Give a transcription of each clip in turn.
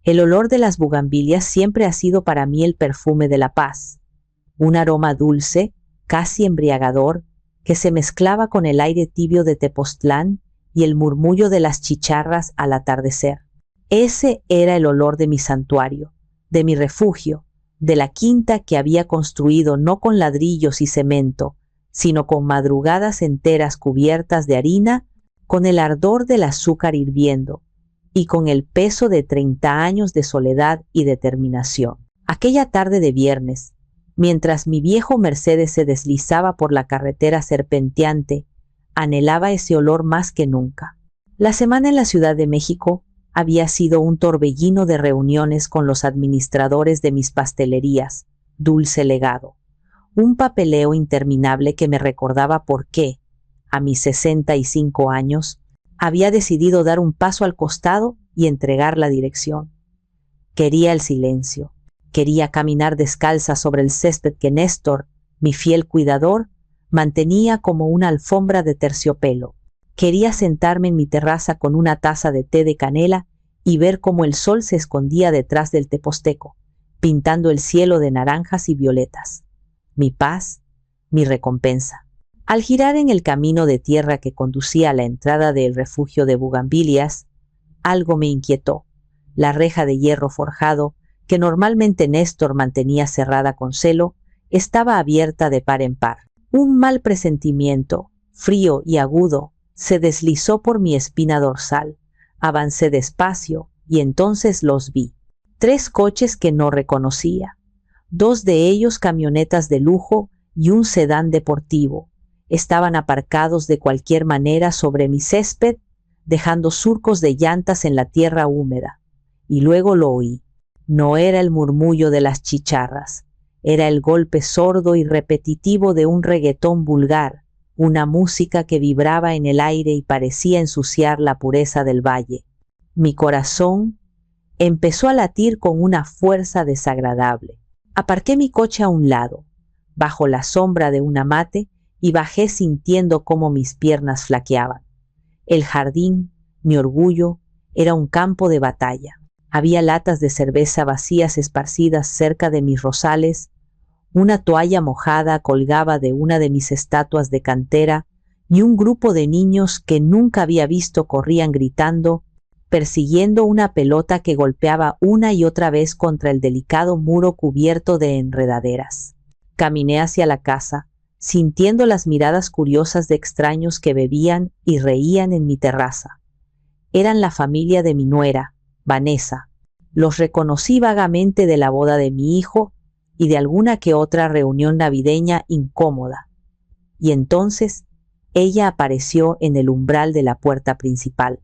El olor de las bugambilias siempre ha sido para mí el perfume de la paz, un aroma dulce, casi embriagador, que se mezclaba con el aire tibio de Tepoztlán y el murmullo de las chicharras al atardecer. Ese era el olor de mi santuario, de mi refugio, de la quinta que había construido no con ladrillos y cemento, sino con madrugadas enteras cubiertas de harina, con el ardor del azúcar hirviendo y con el peso de 30 años de soledad y determinación. Aquella tarde de viernes, mientras mi viejo Mercedes se deslizaba por la carretera serpenteante, anhelaba ese olor más que nunca. La semana en la Ciudad de México había sido un torbellino de reuniones con los administradores de mis pastelerías, Dulce Legado. Un papeleo interminable que me recordaba por qué, a mis 65 años, había decidido dar un paso al costado y entregar la dirección. Quería el silencio. Quería caminar descalza sobre el césped que Néstor, mi fiel cuidador, mantenía como una alfombra de terciopelo. Quería sentarme en mi terraza con una taza de té de canela y ver cómo el sol se escondía detrás del teposteco, pintando el cielo de naranjas y violetas. Mi paz, mi recompensa. Al girar en el camino de tierra que conducía a la entrada del refugio de bugambilias, algo me inquietó. La reja de hierro forjado, que normalmente Néstor mantenía cerrada con celo, estaba abierta de par en par. Un mal presentimiento, frío y agudo, se deslizó por mi espina dorsal. Avancé despacio y entonces los vi. 3 coches que no reconocía. 2 de ellos camionetas de lujo y un sedán deportivo. Estaban aparcados de cualquier manera sobre mi césped, dejando surcos de llantas en la tierra húmeda. Y luego lo oí. No era el murmullo de las chicharras, era el golpe sordo y repetitivo de un reggaetón vulgar, una música que vibraba en el aire y parecía ensuciar la pureza del valle. Mi corazón empezó a latir con una fuerza desagradable. Aparqué mi coche a un lado, bajo la sombra de un amate, y bajé sintiendo cómo mis piernas flaqueaban. El jardín, mi orgullo, era un campo de batalla. Había latas de cerveza vacías esparcidas cerca de mis rosales, una toalla mojada colgaba de una de mis estatuas de cantera y un grupo de niños que nunca había visto corrían gritando, persiguiendo una pelota que golpeaba una y otra vez contra el delicado muro cubierto de enredaderas. Caminé hacia la casa, sintiendo las miradas curiosas de extraños que bebían y reían en mi terraza. Eran la familia de mi nuera, Vanessa. Los reconocí vagamente de la boda de mi hijo y de alguna que otra reunión navideña incómoda. Y entonces ella apareció en el umbral de la puerta principal.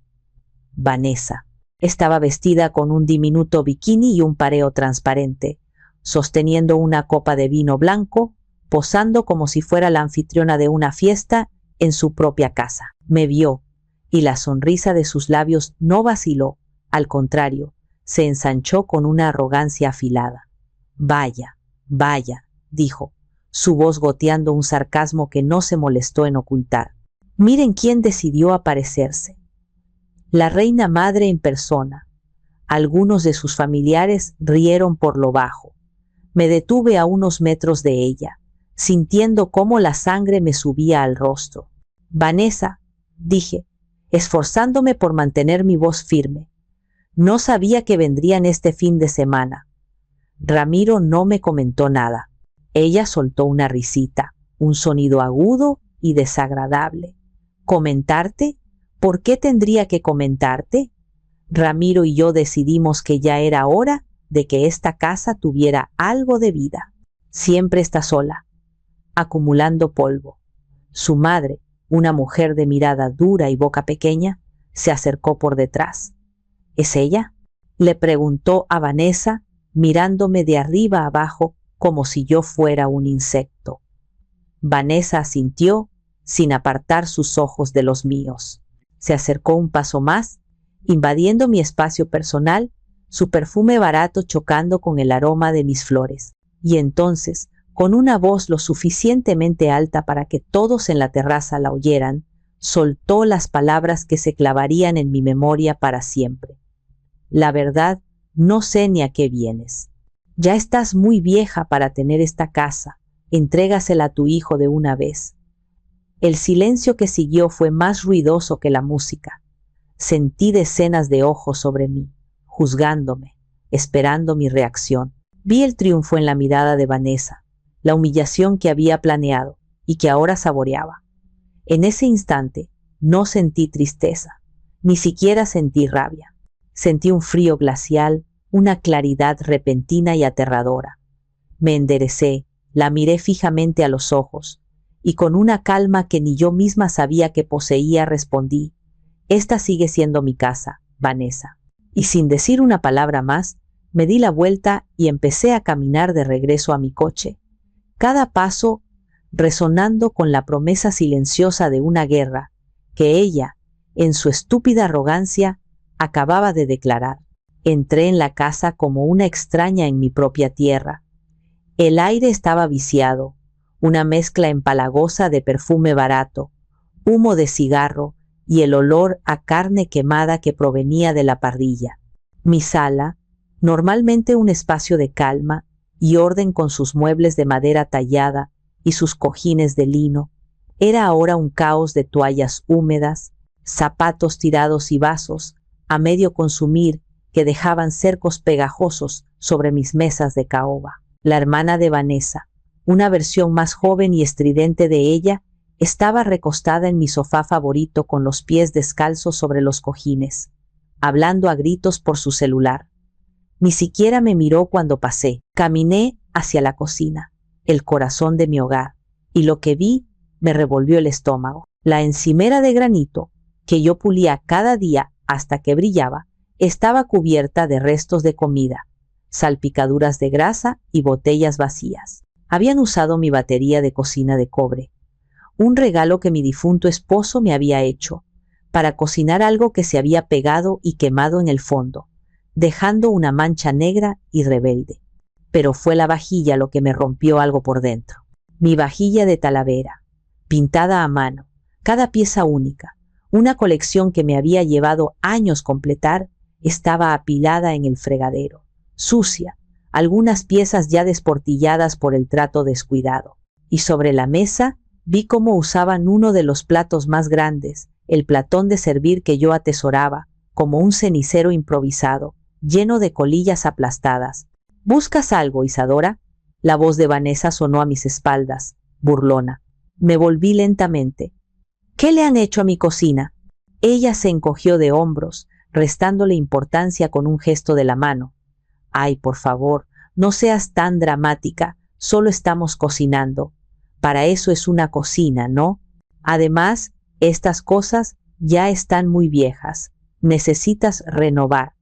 Vanessa. Estaba vestida con un diminuto bikini y un pareo transparente, sosteniendo una copa de vino blanco, posando como si fuera la anfitriona de una fiesta en su propia casa. Me vio, y la sonrisa de sus labios no vaciló, al contrario, se ensanchó con una arrogancia afilada. Vaya, vaya, dijo, su voz goteando un sarcasmo que no se molestó en ocultar. Miren quién decidió aparecerse. La reina madre en persona. Algunos de sus familiares rieron por lo bajo. Me detuve a unos metros de ella, sintiendo cómo la sangre me subía al rostro. Vanessa, dije, esforzándome por mantener mi voz firme. No sabía que vendrían este fin de semana. Ramiro no me comentó nada. Ella soltó una risita, un sonido agudo y desagradable. ¿Comentarte? ¿Por qué tendría que comentarte? Ramiro y yo decidimos que ya era hora de que esta casa tuviera algo de vida. Siempre está sola, acumulando polvo. Su madre, una mujer de mirada dura y boca pequeña, se acercó por detrás. ¿Es ella?, le preguntó a Vanessa, mirándome de arriba abajo como si yo fuera un insecto. Vanessa asintió, sin apartar sus ojos de los míos. Se acercó un paso más, invadiendo mi espacio personal, su perfume barato chocando con el aroma de mis flores. Y entonces, con una voz lo suficientemente alta para que todos en la terraza la oyeran, soltó las palabras que se clavarían en mi memoria para siempre. La verdad no sé ni a qué vienes. Ya estás muy vieja para tener esta casa, entrégasela a tu hijo de una vez. El silencio que siguió fue más ruidoso que la música. Sentí decenas de ojos sobre mí, juzgándome, esperando mi reacción. Vi el triunfo en la mirada de Vanessa, la humillación que había planeado y que ahora saboreaba. En ese instante no sentí tristeza, ni siquiera sentí rabia. Sentí un frío glacial, una claridad repentina y aterradora. Me enderecé, la miré fijamente a los ojos, y con una calma que ni yo misma sabía que poseía respondí: «Esta sigue siendo mi casa, Vanessa». Y sin decir una palabra más, me di la vuelta y empecé a caminar de regreso a mi coche, cada paso resonando con la promesa silenciosa de una guerra que ella, en su estúpida arrogancia, acababa de declarar. Entré en la casa como una extraña en mi propia tierra. El aire estaba viciado, una mezcla empalagosa de perfume barato, humo de cigarro y el olor a carne quemada que provenía de la parrilla. Mi sala, normalmente un espacio de calma y orden con sus muebles de madera tallada y sus cojines de lino, era ahora un caos de toallas húmedas, zapatos tirados y vasos a medio consumir que dejaban cercos pegajosos sobre mis mesas de caoba. La hermana de Vanessa, una versión más joven y estridente de ella, estaba recostada en mi sofá favorito con los pies descalzos sobre los cojines, hablando a gritos por su celular. Ni siquiera me miró cuando pasé. Caminé hacia la cocina, el corazón de mi hogar, y lo que vi me revolvió el estómago. La encimera de granito, que yo pulía cada día hasta que brillaba, estaba cubierta de restos de comida, salpicaduras de grasa y botellas vacías. Habían usado mi batería de cocina de cobre, un regalo que mi difunto esposo me había hecho, para cocinar algo que se había pegado y quemado en el fondo, dejando una mancha negra y rebelde. Pero fue la vajilla lo que me rompió algo por dentro. Mi vajilla de Talavera, pintada a mano, cada pieza única, una colección que me había llevado años completar, estaba apilada en el fregadero, sucia, algunas piezas ya desportilladas por el trato descuidado. Y sobre la mesa vi cómo usaban uno de los platos más grandes, el platón de servir que yo atesoraba, como un cenicero improvisado, lleno de colillas aplastadas. «¿Buscas algo, Isadora?». La voz de Vanessa sonó a mis espaldas, burlona. Me volví lentamente. «¿Qué le han hecho a mi cocina?». Ella se encogió de hombros, restándole importancia con un gesto de la mano. «Ay, por favor, no seas tan dramática, solo estamos cocinando. Para eso es una cocina, ¿no? Además, estas cosas ya están muy viejas. Necesitas renovar».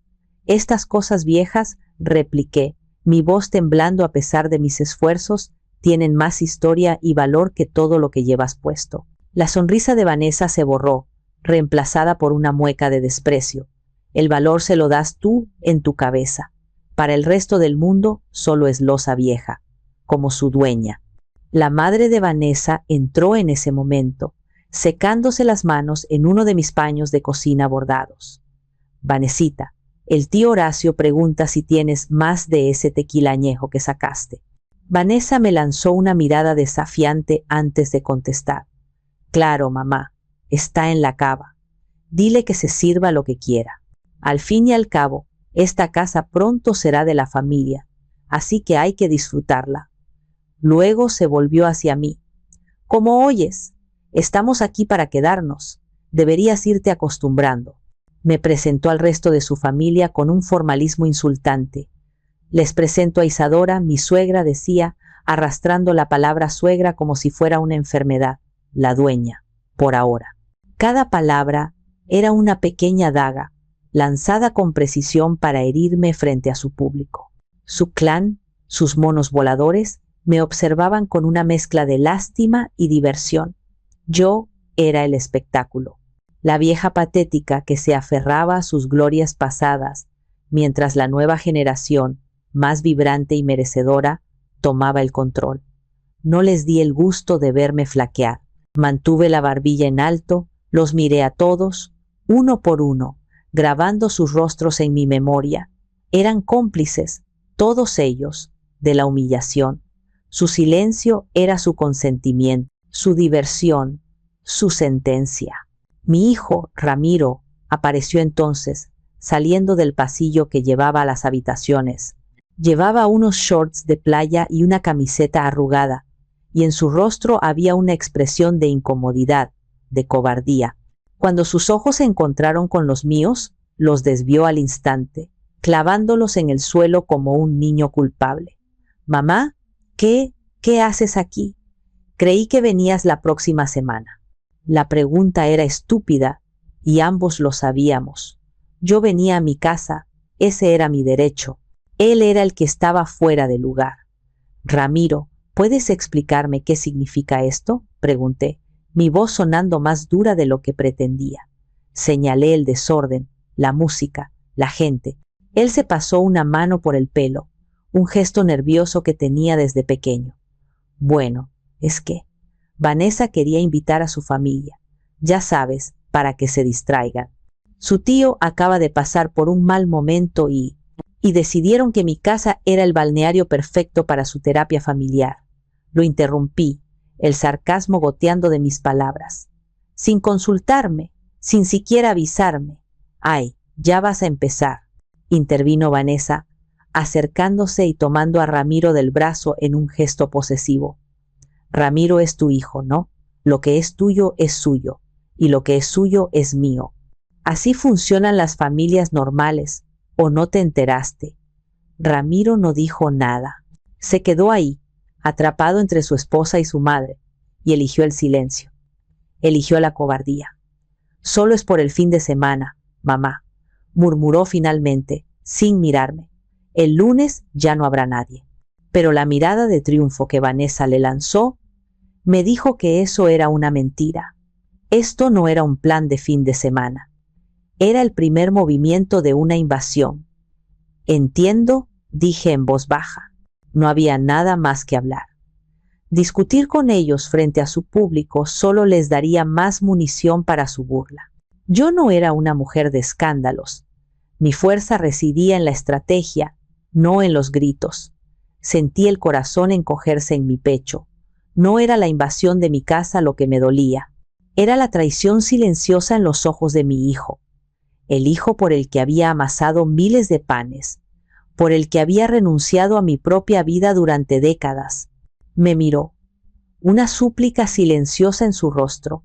«Estas cosas viejas», repliqué, mi voz temblando a pesar de mis esfuerzos, «tienen más historia y valor que todo lo que llevas puesto». La sonrisa de Vanessa se borró, reemplazada por una mueca de desprecio. «El valor se lo das tú en tu cabeza. Para el resto del mundo solo es loza vieja, como su dueña». La madre de Vanessa entró en ese momento, secándose las manos en uno de mis paños de cocina bordados. «Vanesita, el tío Horacio pregunta si tienes más de ese tequila añejo que sacaste». Vanessa me lanzó una mirada desafiante antes de contestar. «Claro, mamá, está en la cava. Dile que se sirva lo que quiera. Al fin y al cabo, esta casa pronto será de la familia, así que hay que disfrutarla». Luego se volvió hacia mí. «Como oyes, estamos aquí para quedarnos. Deberías irte acostumbrando». Me presentó al resto de su familia con un formalismo insultante. «Les presento a Isadora, mi suegra», decía, arrastrando la palabra suegra como si fuera una enfermedad. «La dueña, por ahora». Cada palabra era una pequeña daga, lanzada con precisión para herirme frente a su público. Su clan, sus monos voladores, me observaban con una mezcla de lástima y diversión. Yo era el espectáculo, la vieja patética que se aferraba a sus glorias pasadas, mientras la nueva generación, más vibrante y merecedora, tomaba el control. No les di el gusto de verme flaquear. Mantuve la barbilla en alto, los miré a todos, uno por uno, grabando sus rostros en mi memoria, Eran cómplices, todos ellos, de la humillación. Su silencio era su consentimiento, su diversión, su sentencia. Mi hijo, Ramiro, apareció entonces, saliendo del pasillo que llevaba a las habitaciones. Llevaba unos shorts de playa y una camiseta arrugada, y en su rostro había una expresión de incomodidad, de cobardía. Cuando sus ojos se encontraron con los míos, los desvió al instante, clavándolos en el suelo como un niño culpable. «Mamá, ¿qué haces aquí? Creí que venías la próxima semana». La pregunta era estúpida y ambos lo sabíamos. Yo venía a mi casa, ese era mi derecho. Él era el que estaba fuera de lugar. «Ramiro, ¿puedes explicarme qué significa esto?», pregunté, mi voz sonando más dura de lo que pretendía. Señalé el desorden, la música, la gente. Él se pasó una mano por el pelo, un gesto nervioso que tenía desde pequeño. «Bueno, es que Vanessa quería invitar a su familia, ya sabes, para que se distraigan. Su tío acaba de pasar por un mal momento y decidieron que mi casa era el balneario perfecto para su terapia familiar». Lo interrumpí, el sarcasmo goteando de mis palabras. «Sin consultarme, sin siquiera avisarme». «Ay, ya vas a empezar», intervino Vanessa, acercándose y tomando a Ramiro del brazo en un gesto posesivo. «Ramiro es tu hijo, ¿no? Lo que es tuyo es suyo, y lo que es suyo es mío. Así funcionan las familias normales, ¿o no te enteraste?». Ramiro no dijo nada. Se quedó ahí, atrapado entre su esposa y su madre, y eligió el silencio. Eligió la cobardía. «Solo es por el fin de semana, mamá», murmuró finalmente, sin mirarme. «El lunes ya no habrá nadie». Pero la mirada de triunfo que Vanessa le lanzó me dijo que eso era una mentira. Esto no era un plan de fin de semana. Era el primer movimiento de una invasión. «Entiendo», dije en voz baja. No había nada más que hablar. Discutir con ellos frente a su público solo les daría más munición para su burla. Yo no era una mujer de escándalos. Mi fuerza residía en la estrategia, no en los gritos. Sentí el corazón encogerse en mi pecho. No era la invasión de mi casa lo que me dolía. Era la traición silenciosa en los ojos de mi hijo. El hijo por el que había amasado miles de panes, por el que había renunciado a mi propia vida durante décadas. Me miró, una súplica silenciosa en su rostro,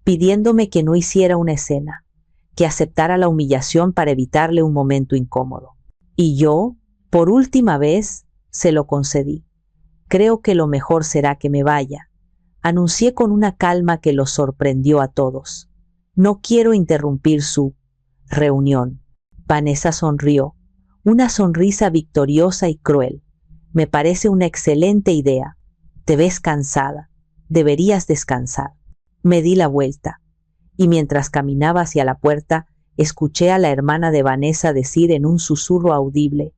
pidiéndome que no hiciera una escena, que aceptara la humillación para evitarle un momento incómodo. Y yo, por última vez, se lo concedí. «Creo que lo mejor será que me vaya», anuncié con una calma que los sorprendió a todos. «No quiero interrumpir su reunión». Vanessa sonrió, una sonrisa victoriosa y cruel. «Me parece una excelente idea. Te ves cansada. Deberías descansar». Me di la vuelta, y mientras caminaba hacia la puerta, escuché a la hermana de Vanessa decir en un susurro audible: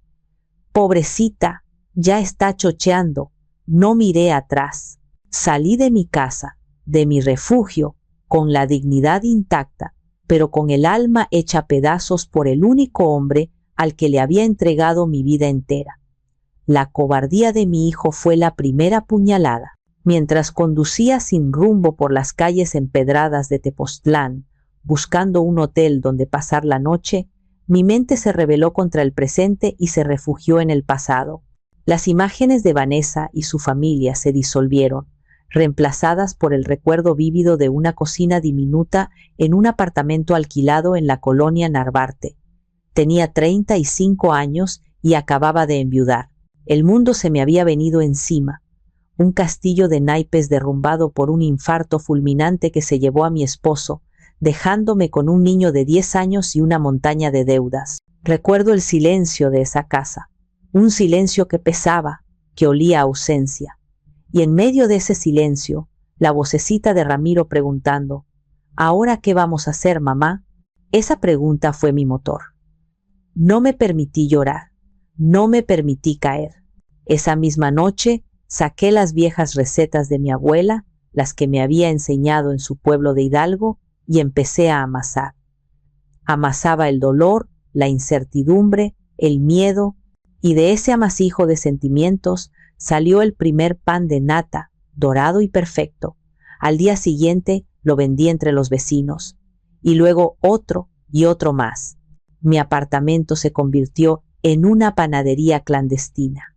«Pobrecita, ya está chocheando». No miré atrás. Salí de mi casa, de mi refugio, con la dignidad intacta, pero con el alma hecha pedazos por el único hombre al que le había entregado mi vida entera. La cobardía de mi hijo fue la primera puñalada. Mientras conducía sin rumbo por las calles empedradas de Tepoztlán, buscando un hotel donde pasar la noche, mi mente se rebeló contra el presente y se refugió en el pasado. Las imágenes de Vanessa y su familia se disolvieron, reemplazadas por el recuerdo vívido de una cocina diminuta en un apartamento alquilado en la colonia Narvarte. Tenía 35 años y acababa de enviudar. El mundo se me había venido encima. Un castillo de naipes derrumbado por un infarto fulminante que se llevó a mi esposo, dejándome con un niño de 10 años y una montaña de deudas. Recuerdo el silencio de esa casa. Un silencio que pesaba, que olía a ausencia. Y en medio de ese silencio, la vocecita de Ramiro preguntando: «¿Ahora qué vamos a hacer, mamá?». Esa pregunta fue mi motor. No me permití llorar, no me permití caer. Esa misma noche saqué las viejas recetas de mi abuela, las que me había enseñado en su pueblo de Hidalgo, y empecé a amasar. Amasaba el dolor, la incertidumbre, el miedo, y de ese amasijo de sentimientos salió el primer pan de nata, dorado y perfecto. Al día siguiente lo vendí entre los vecinos, y luego otro y otro más. Mi apartamento se convirtió en una panadería clandestina.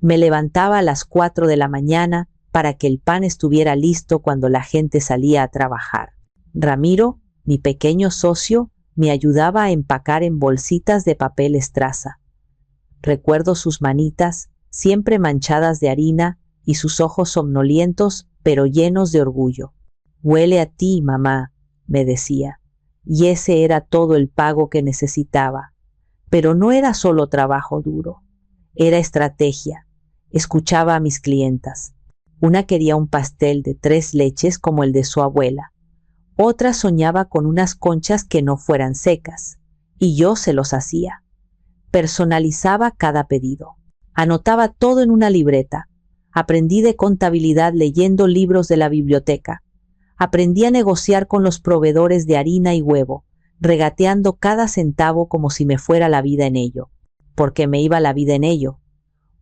Me levantaba a las 4 de la mañana para que el pan estuviera listo cuando la gente salía a trabajar. Ramiro, mi pequeño socio, me ayudaba a empacar en bolsitas de papel estraza. Recuerdo sus manitas, siempre manchadas de harina, y sus ojos somnolientos, pero llenos de orgullo. «Huele a ti, mamá», me decía, y ese era todo el pago que necesitaba. Pero no era solo trabajo duro, era estrategia. Escuchaba a mis clientas. Una quería un pastel de 3 leches como el de su abuela. Otra soñaba con unas conchas que no fueran secas, y yo se los hacía. Personalizaba cada pedido. Anotaba todo en una libreta. Aprendí de contabilidad leyendo libros de la biblioteca. Aprendí a negociar con los proveedores de harina y huevo, regateando cada centavo como si me fuera la vida en ello, porque me iba la vida en ello.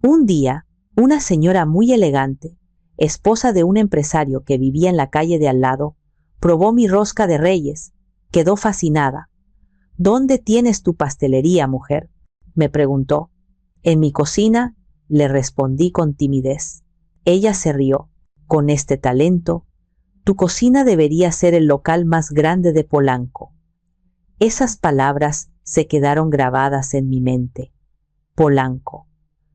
Un día, una señora muy elegante, esposa de un empresario que vivía en la calle de al lado, probó mi rosca de Reyes. Quedó fascinada. «¿Dónde tienes tu pastelería, mujer?», me preguntó. «En mi cocina», le respondí con timidez. Ella se rió. «Con este talento, tu cocina debería ser el local más grande de Polanco». Esas palabras se quedaron grabadas en mi mente. Polanco.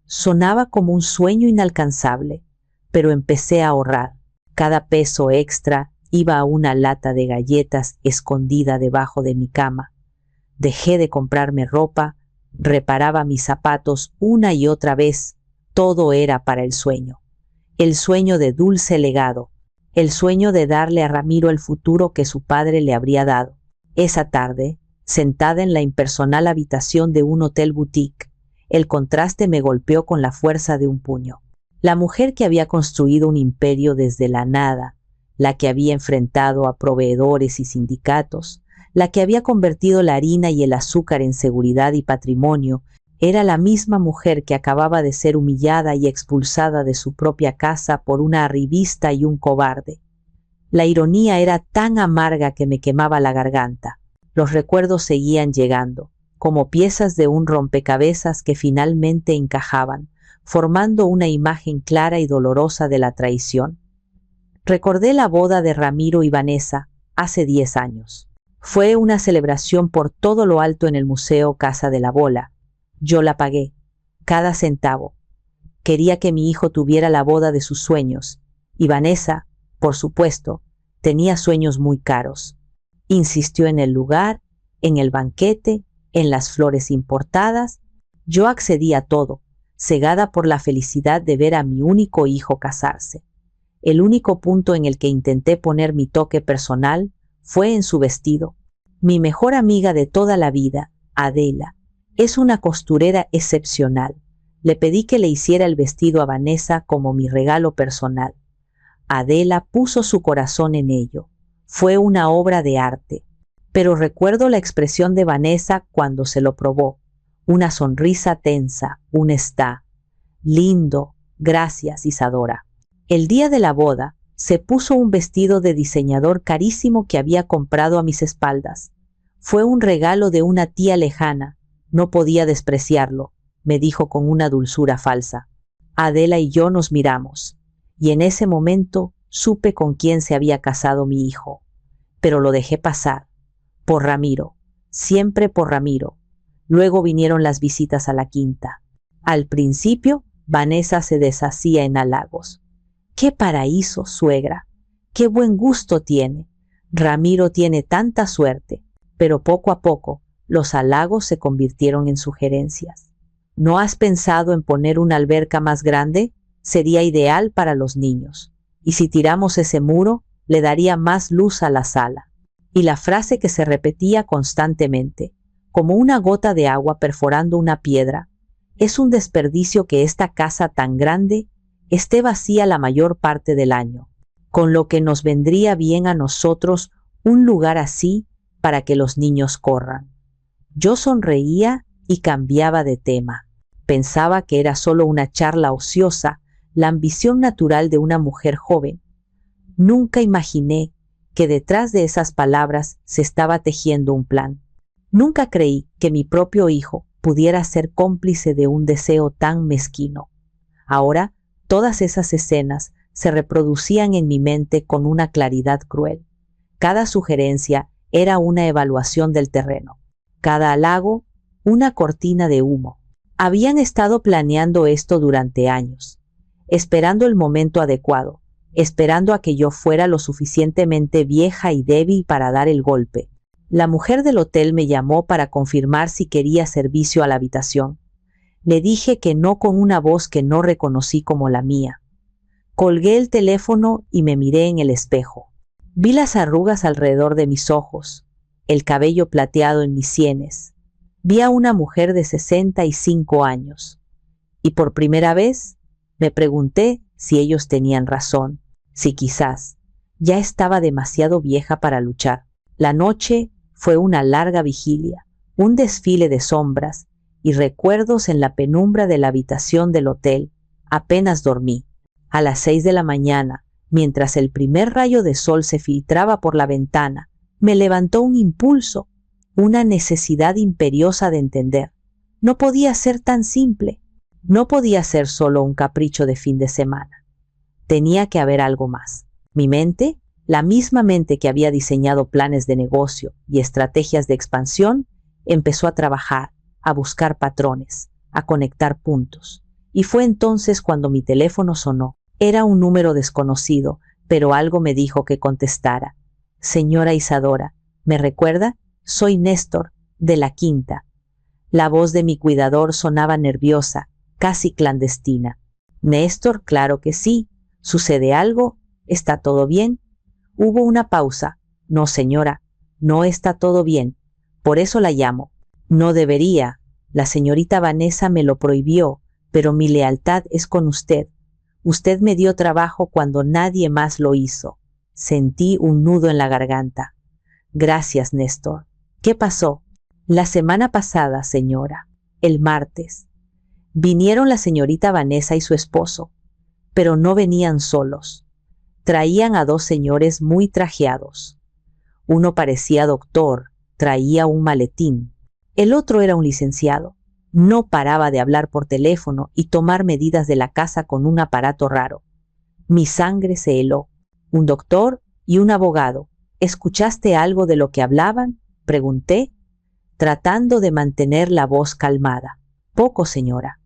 Sonaba como un sueño inalcanzable, pero empecé a ahorrar. Cada peso extra iba a una lata de galletas escondida debajo de mi cama. Dejé de comprarme ropa, reparaba mis zapatos una y otra vez. Todo era para el sueño de dulce legado, el sueño de darle a Ramiro el futuro que su padre le habría dado. Esa tarde, sentada en la impersonal habitación de un hotel boutique, el contraste me golpeó con la fuerza de un puño. La mujer que había construido un imperio desde la nada, la que había enfrentado a proveedores y sindicatos, la que había convertido la harina y el azúcar en seguridad y patrimonio, era la misma mujer que acababa de ser humillada y expulsada de su propia casa por una arribista y un cobarde. La ironía era tan amarga que me quemaba la garganta. Los recuerdos seguían llegando, como piezas de un rompecabezas que finalmente encajaban, formando una imagen clara y dolorosa de la traición. Recordé la boda de Ramiro y Vanessa hace 10 años. Fue una celebración por todo lo alto en el Museo Casa de la Bola. Yo la pagué, cada centavo. Quería que mi hijo tuviera la boda de sus sueños, y Vanessa, por supuesto, tenía sueños muy caros. Insistió en el lugar, en el banquete, en las flores importadas. Yo accedí a todo, cegada por la felicidad de ver a mi único hijo casarse. El único punto en el que intenté poner mi toque personal fue en su vestido. Mi mejor amiga de toda la vida, Adela, es una costurera excepcional. Le pedí que le hiciera el vestido a Vanessa como mi regalo personal. Adela puso su corazón en ello. Fue una obra de arte. Pero recuerdo la expresión de Vanessa cuando se lo probó. Una sonrisa tensa, un «está lindo, gracias, Isadora». El día de la boda, se puso un vestido de diseñador carísimo que había comprado a mis espaldas. Fue un regalo de una tía lejana. No podía despreciarlo, me dijo con una dulzura falsa. Adela y yo nos miramos, y en ese momento supe con quién se había casado mi hijo. Pero lo dejé pasar. Por Ramiro, siempre por Ramiro. Luego vinieron las visitas a la quinta. Al principio, Vanessa se deshacía en halagos. «¡Qué paraíso, suegra! ¡Qué buen gusto tiene! Ramiro tiene tanta suerte». Pero poco a poco, los halagos se convirtieron en sugerencias. «¿No has pensado en poner una alberca más grande? Sería ideal para los niños. Y si tiramos ese muro, le daría más luz a la sala». Y la frase que se repetía constantemente, como una gota de agua perforando una piedra: «Es un desperdicio que esta casa tan grande esté vacía la mayor parte del año, con lo que nos vendría bien a nosotros un lugar así para que los niños corran». Yo sonreía y cambiaba de tema. Pensaba que era solo una charla ociosa, la ambición natural de una mujer joven. Nunca imaginé que detrás de esas palabras se estaba tejiendo un plan. Nunca creí que mi propio hijo pudiera ser cómplice de un deseo tan mezquino. Ahora, todas esas escenas se reproducían en mi mente con una claridad cruel. Cada sugerencia era una evaluación del terreno. Cada halago, una cortina de humo. Habían estado planeando esto durante años, esperando el momento adecuado, esperando a que yo fuera lo suficientemente vieja y débil para dar el golpe. La mujer del hotel me llamó para confirmar si quería servicio a la habitación. Le dije que no con una voz que no reconocí como la mía. Colgué el teléfono y me miré en el espejo. Vi las arrugas alrededor de mis ojos, el cabello plateado en mis sienes. Vi a una mujer de 65 años. Y por primera vez me pregunté si ellos tenían razón, si quizás ya estaba demasiado vieja para luchar. La noche fue una larga vigilia, un desfile de sombras y recuerdos en la penumbra de la habitación del hotel. Apenas dormí. A las 6 de la mañana, mientras el primer rayo de sol se filtraba por la ventana, me levantó un impulso, una necesidad imperiosa de entender. No podía ser tan simple. No podía ser solo un capricho de fin de semana. Tenía que haber algo más. Mi mente, la misma mente que había diseñado planes de negocio y estrategias de expansión, empezó a trabajar, a buscar patrones, a conectar puntos. Y fue entonces cuando mi teléfono sonó. Era un número desconocido, pero algo me dijo que contestara. Señora Isadora, ¿me recuerda? Soy Néstor, de la Quinta. La voz de mi cuidador sonaba nerviosa, casi clandestina. Néstor, claro que sí. ¿Sucede algo? ¿Está todo bien? Hubo una pausa. No, señora, no está todo bien. Por eso la llamo. No debería. La señorita Vanessa me lo prohibió, pero mi lealtad es con usted. Usted me dio trabajo cuando nadie más lo hizo. Sentí un nudo en la garganta. Gracias, Néstor. ¿Qué pasó? La semana pasada, señora, el martes, vinieron la señorita Vanessa y su esposo, pero no venían solos. Traían a dos señores muy trajeados. Uno parecía doctor, traía un maletín. El otro era un licenciado. No paraba de hablar por teléfono y tomar medidas de la casa con un aparato raro. Mi sangre se heló. ¿Un doctor y un abogado? ¿Escuchaste algo de lo que hablaban?, pregunté, tratando de mantener la voz calmada. Poco, señora.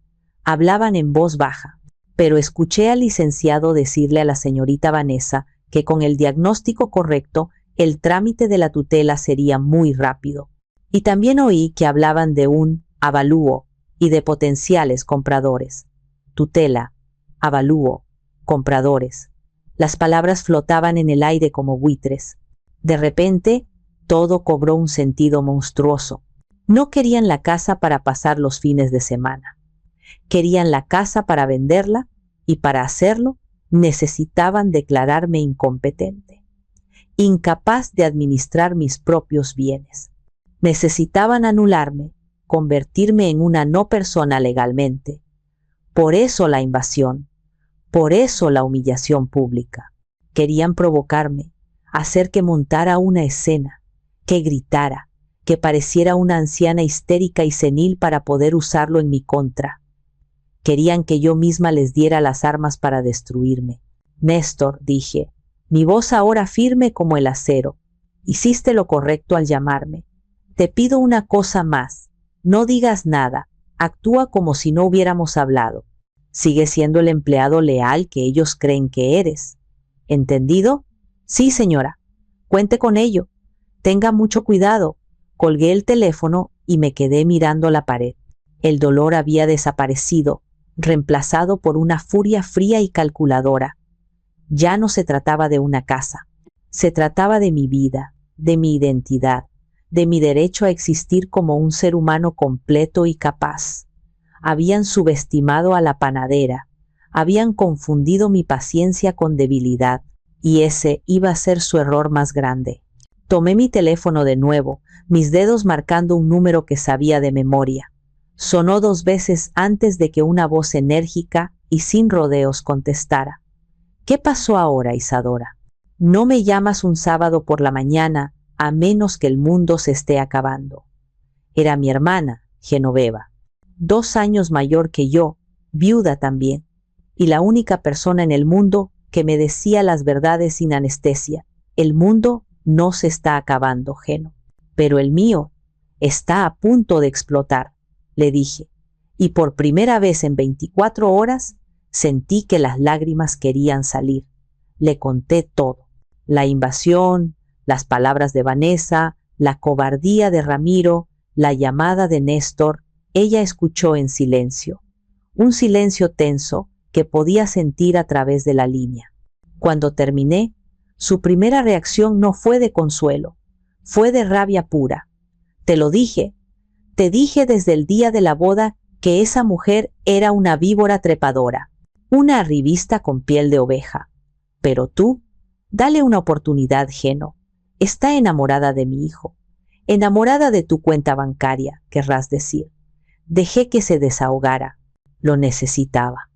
Hablaban en voz baja, pero escuché al licenciado decirle a la señorita Vanessa que con el diagnóstico correcto, el trámite de la tutela sería muy rápido. Y también oí que hablaban de un avalúo y de potenciales compradores. Tutela, avalúo, compradores. Las palabras flotaban en el aire como buitres. De repente, todo cobró un sentido monstruoso. No querían la casa para pasar los fines de semana. Querían la casa para venderla y para hacerlo necesitaban declararme incompetente, incapaz de administrar mis propios bienes. Necesitaban anularme, convertirme en una no persona legalmente. Por eso la invasión, por eso la humillación pública. Querían provocarme, hacer que montara una escena, que gritara, que pareciera una anciana histérica y senil para poder usarlo en mi contra. Querían que yo misma les diera las armas para destruirme. Néstor, dije, mi voz ahora firme como el acero. Hiciste lo correcto al llamarme. Te pido una cosa más. No digas nada. Actúa como si no hubiéramos hablado. Sigue siendo el empleado leal que ellos creen que eres. ¿Entendido? Sí, señora. Cuente con ello. Tenga mucho cuidado. Colgué el teléfono y me quedé mirando la pared. El dolor había desaparecido, reemplazado por una furia fría y calculadora. Ya no se trataba de una casa. Se trataba de mi vida, de mi identidad, de mi derecho a existir como un ser humano completo y capaz. Habían subestimado a la panadera, habían confundido mi paciencia con debilidad, y ese iba a ser su error más grande. Tomé mi teléfono de nuevo, mis dedos marcando un número que sabía de memoria. Sonó 2 veces antes de que una voz enérgica y sin rodeos contestara. ¿Qué pasó ahora, Isadora? No me llamas un sábado por la mañana a menos que el mundo se esté acabando. Era mi hermana, Genoveva, 2 años mayor que yo, viuda también, y la única persona en el mundo que me decía las verdades sin anestesia. El mundo no se está acabando, Geno, pero el mío está a punto de explotar, le dije, y por primera vez en 24 horas sentí que las lágrimas querían salir. Le conté todo, la invasión, las palabras de Vanessa, la cobardía de Ramiro, la llamada de Néstor. Ella escuchó en silencio, un silencio tenso que podía sentir a través de la línea. Cuando terminé, su primera reacción no fue de consuelo, fue de rabia pura. Te lo dije, te dije desde el día de la boda que esa mujer era una víbora trepadora, una arribista con piel de oveja. Pero tú, dale una oportunidad, Geno. Está enamorada de mi hijo, enamorada de tu cuenta bancaria, querrás decir. Dejé que se desahogara. Lo necesitaba.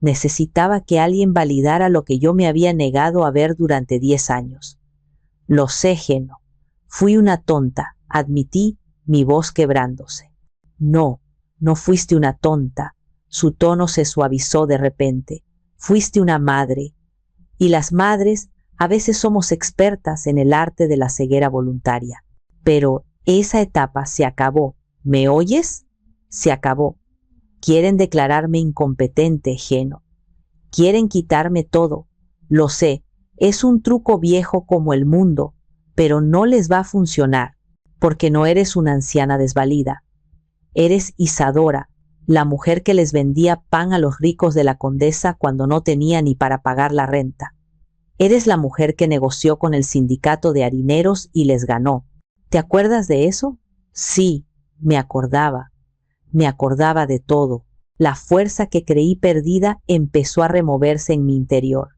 Necesitaba que alguien validara lo que yo me había negado a ver durante 10 años. Lo sé, Geno. Fui una tonta, admití, mi voz quebrándose. No, no fuiste una tonta. Su tono se suavizó de repente. Fuiste una madre. Y las madres a veces somos expertas en el arte de la ceguera voluntaria. Pero esa etapa se acabó. ¿Me oyes? Se acabó. Quieren declararme incompetente, Geno. Quieren quitarme todo. Lo sé, es un truco viejo como el mundo, pero no les va a funcionar, porque no eres una anciana desvalida. Eres Isadora, la mujer que les vendía pan a los ricos de la Condesa cuando no tenía ni para pagar la renta. Eres la mujer que negoció con el sindicato de harineros y les ganó. ¿Te acuerdas de eso? Sí, me acordaba. Me acordaba de todo. La fuerza que creí perdida empezó a removerse en mi interior.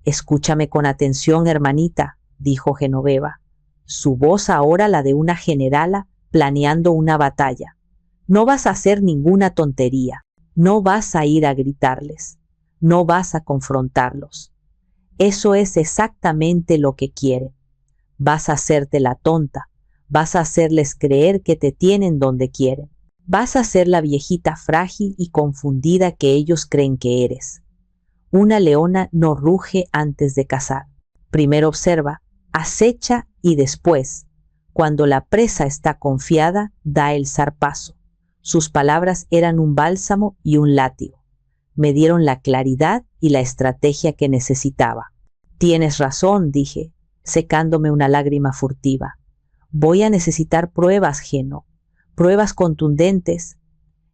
Escúchame con atención, hermanita, dijo Genoveva. Su voz ahora la de una generala planeando una batalla. No vas a hacer ninguna tontería. No vas a ir a gritarles. No vas a confrontarlos. Eso es exactamente lo que quieren. Vas a hacerte la tonta. Vas a hacerles creer que te tienen donde quieren. Vas a ser la viejita frágil y confundida que ellos creen que eres. Una leona no ruge antes de cazar. Primero observa, acecha y después, cuando la presa está confiada, da el zarpazo. Sus palabras eran un bálsamo y un látigo. Me dieron la claridad y la estrategia que necesitaba. Tienes razón, dije, secándome una lágrima furtiva. Voy a necesitar pruebas, Geno. Pruebas contundentes.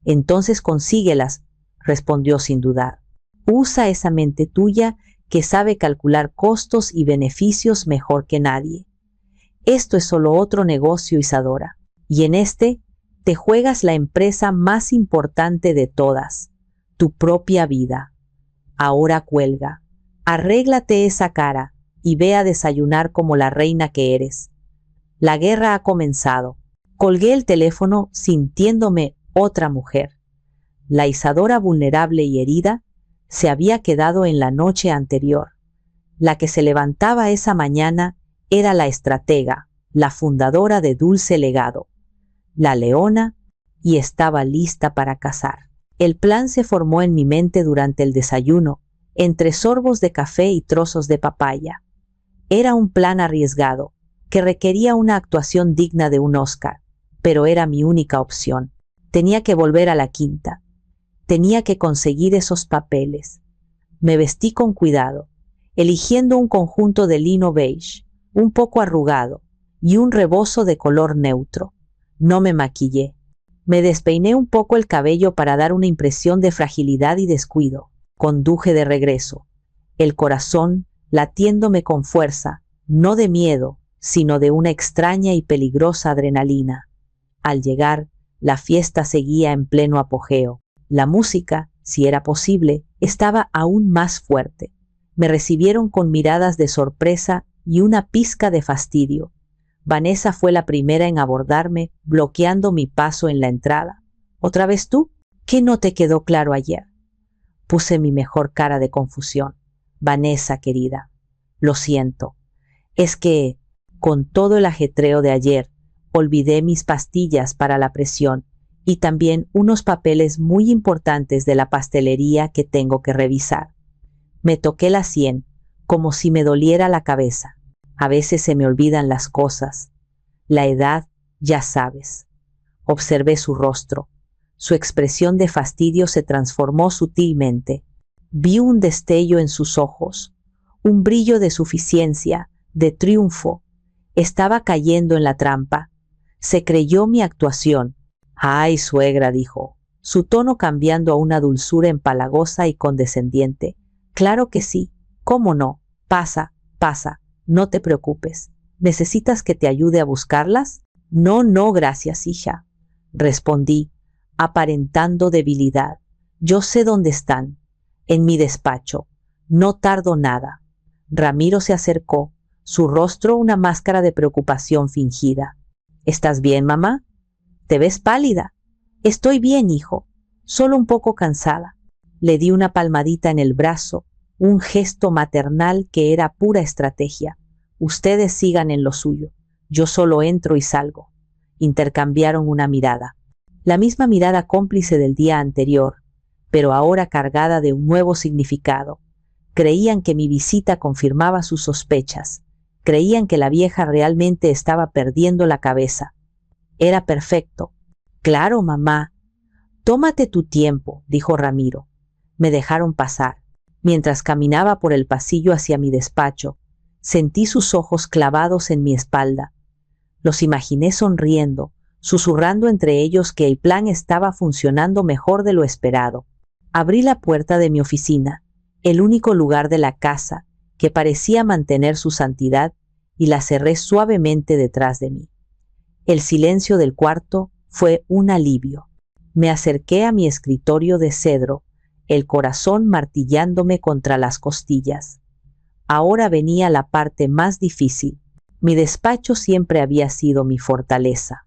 Entonces consíguelas, respondió sin dudar. Usa esa mente tuya que sabe calcular costos y beneficios mejor que nadie. Esto es solo otro negocio, Isadora, y en este te juegas la empresa más importante de todas, tu propia vida. Ahora cuelga, arréglate esa cara y ve a desayunar como la reina que eres. La guerra ha comenzado. Colgué el teléfono sintiéndome otra mujer. La Isadora vulnerable y herida se había quedado en la noche anterior. La que se levantaba esa mañana era la estratega, la fundadora de Dulce Legado, la leona, y estaba lista para cazar. El plan se formó en mi mente durante el desayuno, entre sorbos de café y trozos de papaya. Era un plan arriesgado, que requería una actuación digna de un Oscar, pero era mi única opción. Tenía que volver a la quinta. Tenía que conseguir esos papeles. Me vestí con cuidado, eligiendo un conjunto de lino beige, un poco arrugado, y un rebozo de color neutro. No me maquillé. Me despeiné un poco el cabello para dar una impresión de fragilidad y descuido. Conduje de regreso, el corazón latiéndome con fuerza, no de miedo, sino de una extraña y peligrosa adrenalina. Al llegar, la fiesta seguía en pleno apogeo. La música, si era posible, estaba aún más fuerte. Me recibieron con miradas de sorpresa y una pizca de fastidio. Vanessa fue la primera en abordarme, bloqueando mi paso en la entrada. ¿Otra vez tú? ¿Qué no te quedó claro ayer? Puse mi mejor cara de confusión. Vanessa, querida, lo siento. Es que, con todo el ajetreo de ayer, olvidé mis pastillas para la presión y también unos papeles muy importantes de la pastelería que tengo que revisar. Me toqué la sien, como si me doliera la cabeza. A veces se me olvidan las cosas. La edad, ya sabes. Observé su rostro. Su expresión de fastidio se transformó sutilmente. Vi un destello en sus ojos, un brillo de suficiencia, de triunfo. Estaba cayendo en la trampa. Se creyó mi actuación. Ay, suegra, dijo, su tono cambiando a una dulzura empalagosa y condescendiente. Claro que sí, ¿cómo no? Pasa, pasa, no te preocupes. ¿Necesitas que te ayude a buscarlas? No, no, gracias, hija, respondí, aparentando debilidad. Yo sé dónde están, en mi despacho. No tardo nada. Ramiro se acercó, su rostro una máscara de preocupación fingida. ¿Estás bien, mamá? Te ves pálida. Estoy bien, hijo, solo un poco cansada. Le di una palmadita en el brazo, un gesto maternal que era pura estrategia. Ustedes sigan en lo suyo. Yo solo entro y salgo. Intercambiaron una mirada. La misma mirada cómplice del día anterior, pero ahora cargada de un nuevo significado. Creían que mi visita confirmaba sus sospechas. Creían que la vieja realmente estaba perdiendo la cabeza. Era perfecto. Claro, mamá. Tómate tu tiempo, dijo Ramiro. Me dejaron pasar. Mientras caminaba por el pasillo hacia mi despacho, sentí sus ojos clavados en mi espalda. Los imaginé sonriendo, susurrando entre ellos que el plan estaba funcionando mejor de lo esperado. Abrí la puerta de mi oficina, el único lugar de la casa que parecía mantener su santidad, y la cerré suavemente detrás de mí. El silencio del cuarto fue un alivio. Me acerqué a mi escritorio de cedro, el corazón martillándome contra las costillas. Ahora venía la parte más difícil. Mi despacho siempre había sido mi fortaleza.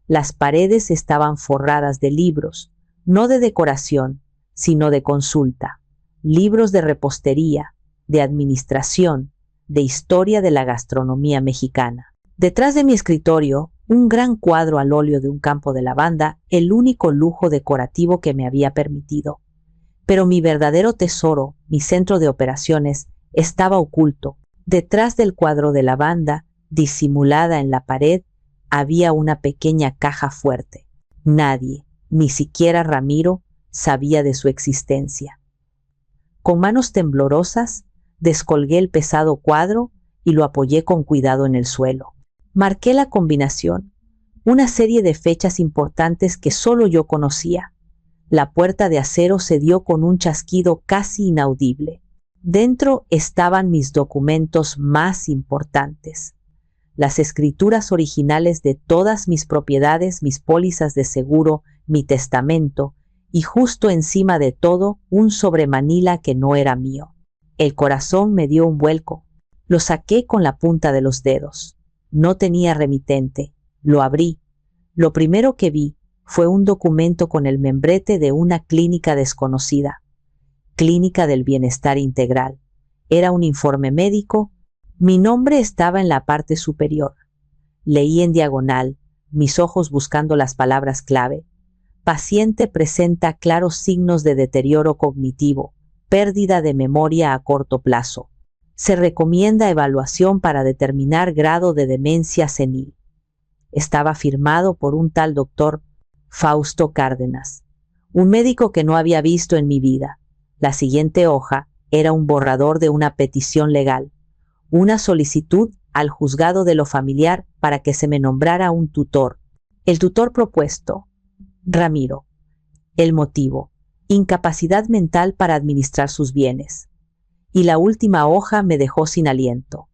Las paredes estaban forradas de libros, no de decoración, sino de consulta. Libros de repostería, de administración, de historia de la gastronomía mexicana. Detrás de mi escritorio, un gran cuadro al óleo de un campo de lavanda, el único lujo decorativo que me había permitido. Pero mi verdadero tesoro, mi centro de operaciones, estaba oculto. Detrás del cuadro de lavanda, disimulada en la pared, había una pequeña caja fuerte. Nadie, ni siquiera Ramiro, sabía de su existencia. Con manos temblorosas, descolgué el pesado cuadro y lo apoyé con cuidado en el suelo. Marqué la combinación, una serie de fechas importantes que solo yo conocía. La puerta de acero se dio con un chasquido casi inaudible. Dentro estaban mis documentos más importantes. Las escrituras originales de todas mis propiedades, mis pólizas de seguro, mi testamento, y justo encima de todo, un sobremanila que no era mío. El corazón me dio un vuelco. Lo saqué con la punta de los dedos. No tenía remitente. Lo abrí. Lo primero que vi fue un documento con el membrete de una clínica desconocida. Clínica del Bienestar Integral. Era un informe médico. Mi nombre estaba en la parte superior. Leí en diagonal, mis ojos buscando las palabras clave. Paciente presenta claros signos de deterioro cognitivo, pérdida de memoria a corto plazo. Se recomienda evaluación para determinar grado de demencia senil. Estaba firmado por un tal doctor Fausto Cárdenas, un médico que no había visto en mi vida. La siguiente hoja era un borrador de una petición legal, una solicitud al juzgado de lo familiar para que se me nombrara un tutor. El tutor propuesto, Ramiro. El motivo, incapacidad mental para administrar sus bienes. Y la última hoja me dejó sin aliento.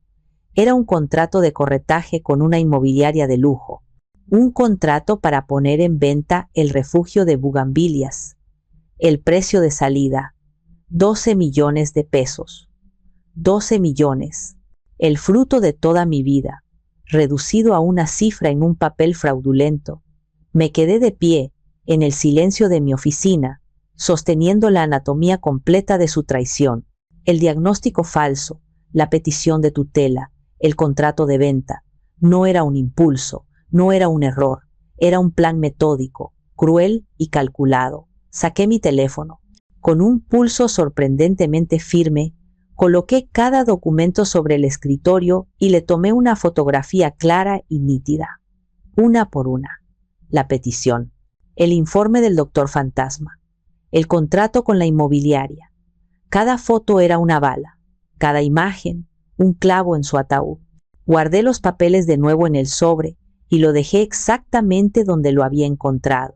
Era un contrato de corretaje con una inmobiliaria de lujo. Un contrato para poner en venta el refugio de Bugambilias. El precio de salida, 12 millones de pesos. 12 millones. El fruto de toda mi vida, reducido a una cifra en un papel fraudulento. Me quedé de pie, en el silencio de mi oficina, sosteniendo la anatomía completa de su traición, el diagnóstico falso, la petición de tutela, el contrato de venta. No era un impulso, no era un error, era un plan metódico, cruel y calculado. Saqué mi teléfono. Con un pulso sorprendentemente firme, coloqué cada documento sobre el escritorio y le tomé una fotografía clara y nítida. Una por una. La petición, el informe del doctor fantasma, el contrato con la inmobiliaria. Cada foto era una bala, cada imagen un clavo en su ataúd. Guardé los papeles de nuevo en el sobre y lo dejé exactamente donde lo había encontrado.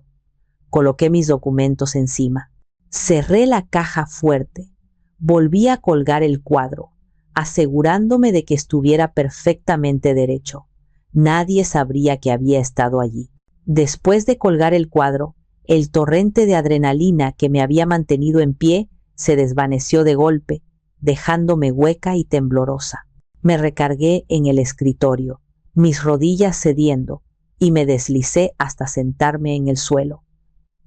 Coloqué mis documentos encima. Cerré la caja fuerte. Volví a colgar el cuadro, asegurándome de que estuviera perfectamente derecho. Nadie sabría que había estado allí. Después de colgar el cuadro, el torrente de adrenalina que me había mantenido en pie se desvaneció de golpe, dejándome hueca y temblorosa. Me recargué en el escritorio, mis rodillas cediendo, y me deslicé hasta sentarme en el suelo.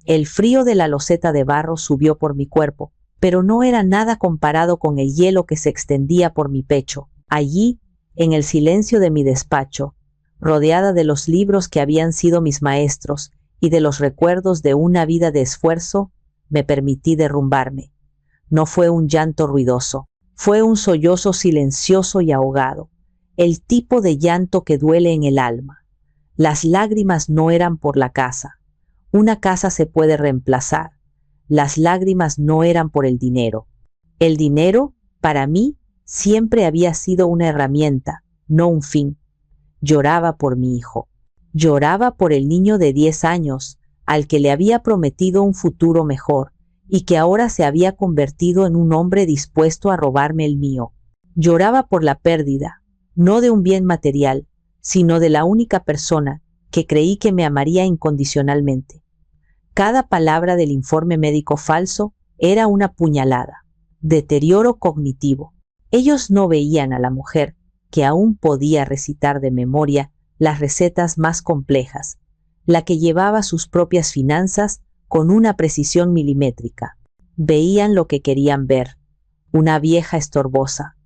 El frío de la loseta de barro subió por mi cuerpo, pero no era nada comparado con el hielo que se extendía por mi pecho. Allí, en el silencio de mi despacho, rodeada de los libros que habían sido mis maestros y de los recuerdos de una vida de esfuerzo, me permití derrumbarme. No fue un llanto ruidoso, fue un sollozo silencioso y ahogado, el tipo de llanto que duele en el alma. Las lágrimas no eran por la casa. Una casa se puede reemplazar. Las lágrimas no eran por el dinero. El dinero, para mí, siempre había sido una herramienta, no un fin. Lloraba por mi hijo. Lloraba por el niño de 10 años, al que le había prometido un futuro mejor, y que ahora se había convertido en un hombre dispuesto a robarme el mío. Lloraba por la pérdida, no de un bien material, sino de la única persona que creí que me amaría incondicionalmente. Cada palabra del informe médico falso era una puñalada. Deterioro cognitivo. Ellos no veían a la mujer que aún podía recitar de memoria las recetas más complejas, la que llevaba sus propias finanzas con una precisión milimétrica. Veían lo que querían ver, una vieja estorbosa.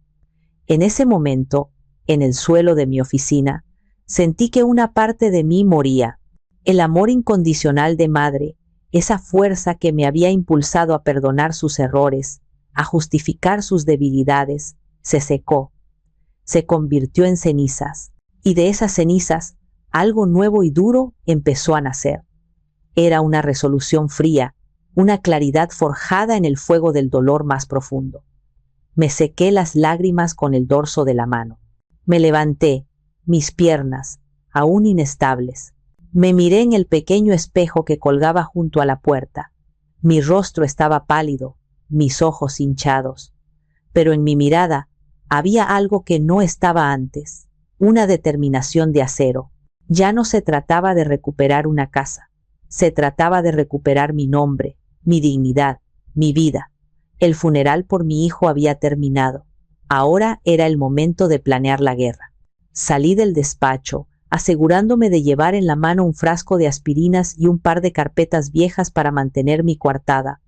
En ese momento, en el suelo de mi oficina, sentí que una parte de mí moría. El amor incondicional de madre, esa fuerza que me había impulsado a perdonar sus errores, a justificar sus debilidades, se secó, se convirtió en cenizas, y de esas cenizas, algo nuevo y duro empezó a nacer. Era una resolución fría, una claridad forjada en el fuego del dolor más profundo. Me sequé las lágrimas con el dorso de la mano. Me levanté, mis piernas, aún inestables. Me miré en el pequeño espejo que colgaba junto a la puerta. Mi rostro estaba pálido, mis ojos hinchados. Pero en mi mirada había algo que no estaba antes, una determinación de acero. Ya no se trataba de recuperar una casa. Se trataba de recuperar mi nombre, mi dignidad, mi vida. El funeral por mi hijo había terminado. Ahora era el momento de planear la guerra. Salí del despacho, asegurándome de llevar en la mano un frasco de aspirinas y un par de carpetas viejas para mantener mi coartada.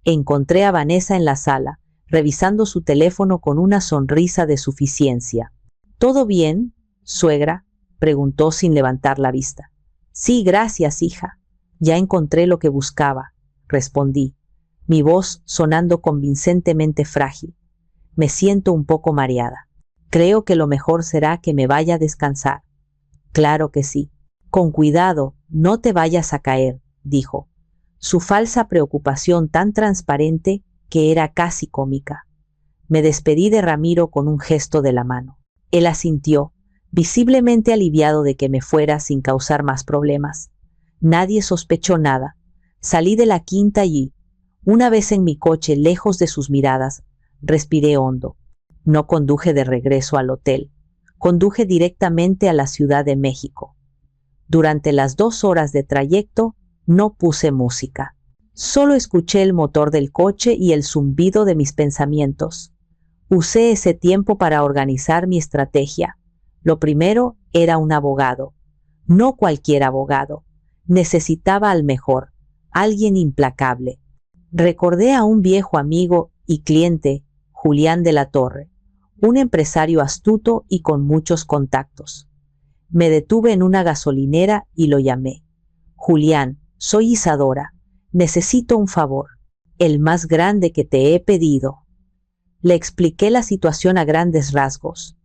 Encontré a Vanessa en la sala, revisando su teléfono con una sonrisa de suficiencia. ¿Todo bien, suegra?, preguntó sin levantar la vista. Sí, gracias, hija. Ya encontré lo que buscaba, respondí, mi voz sonando convincentemente frágil. Me siento un poco mareada. Creo que lo mejor será que me vaya a descansar. Claro que sí. Con cuidado, no te vayas a caer, dijo. Su falsa preocupación tan transparente que era casi cómica. Me despedí de Ramiro con un gesto de la mano. Él asintió, visiblemente aliviado de que me fuera sin causar más problemas. Nadie sospechó nada. Salí de la quinta y, una vez en mi coche lejos de sus miradas, respiré hondo. No conduje de regreso al hotel. Conduje directamente a la Ciudad de México. Durante las 2 horas de trayecto, no puse música. Solo escuché el motor del coche y el zumbido de mis pensamientos. Usé ese tiempo para organizar mi estrategia. Lo primero era un abogado. No cualquier abogado. Necesitaba al mejor, alguien implacable. Recordé a un viejo amigo y cliente, Julián de la Torre, un empresario astuto y con muchos contactos. Me detuve en una gasolinera y lo llamé. Julián, soy Isadora. Necesito un favor, el más grande que te he pedido. Le expliqué la situación a grandes rasgos.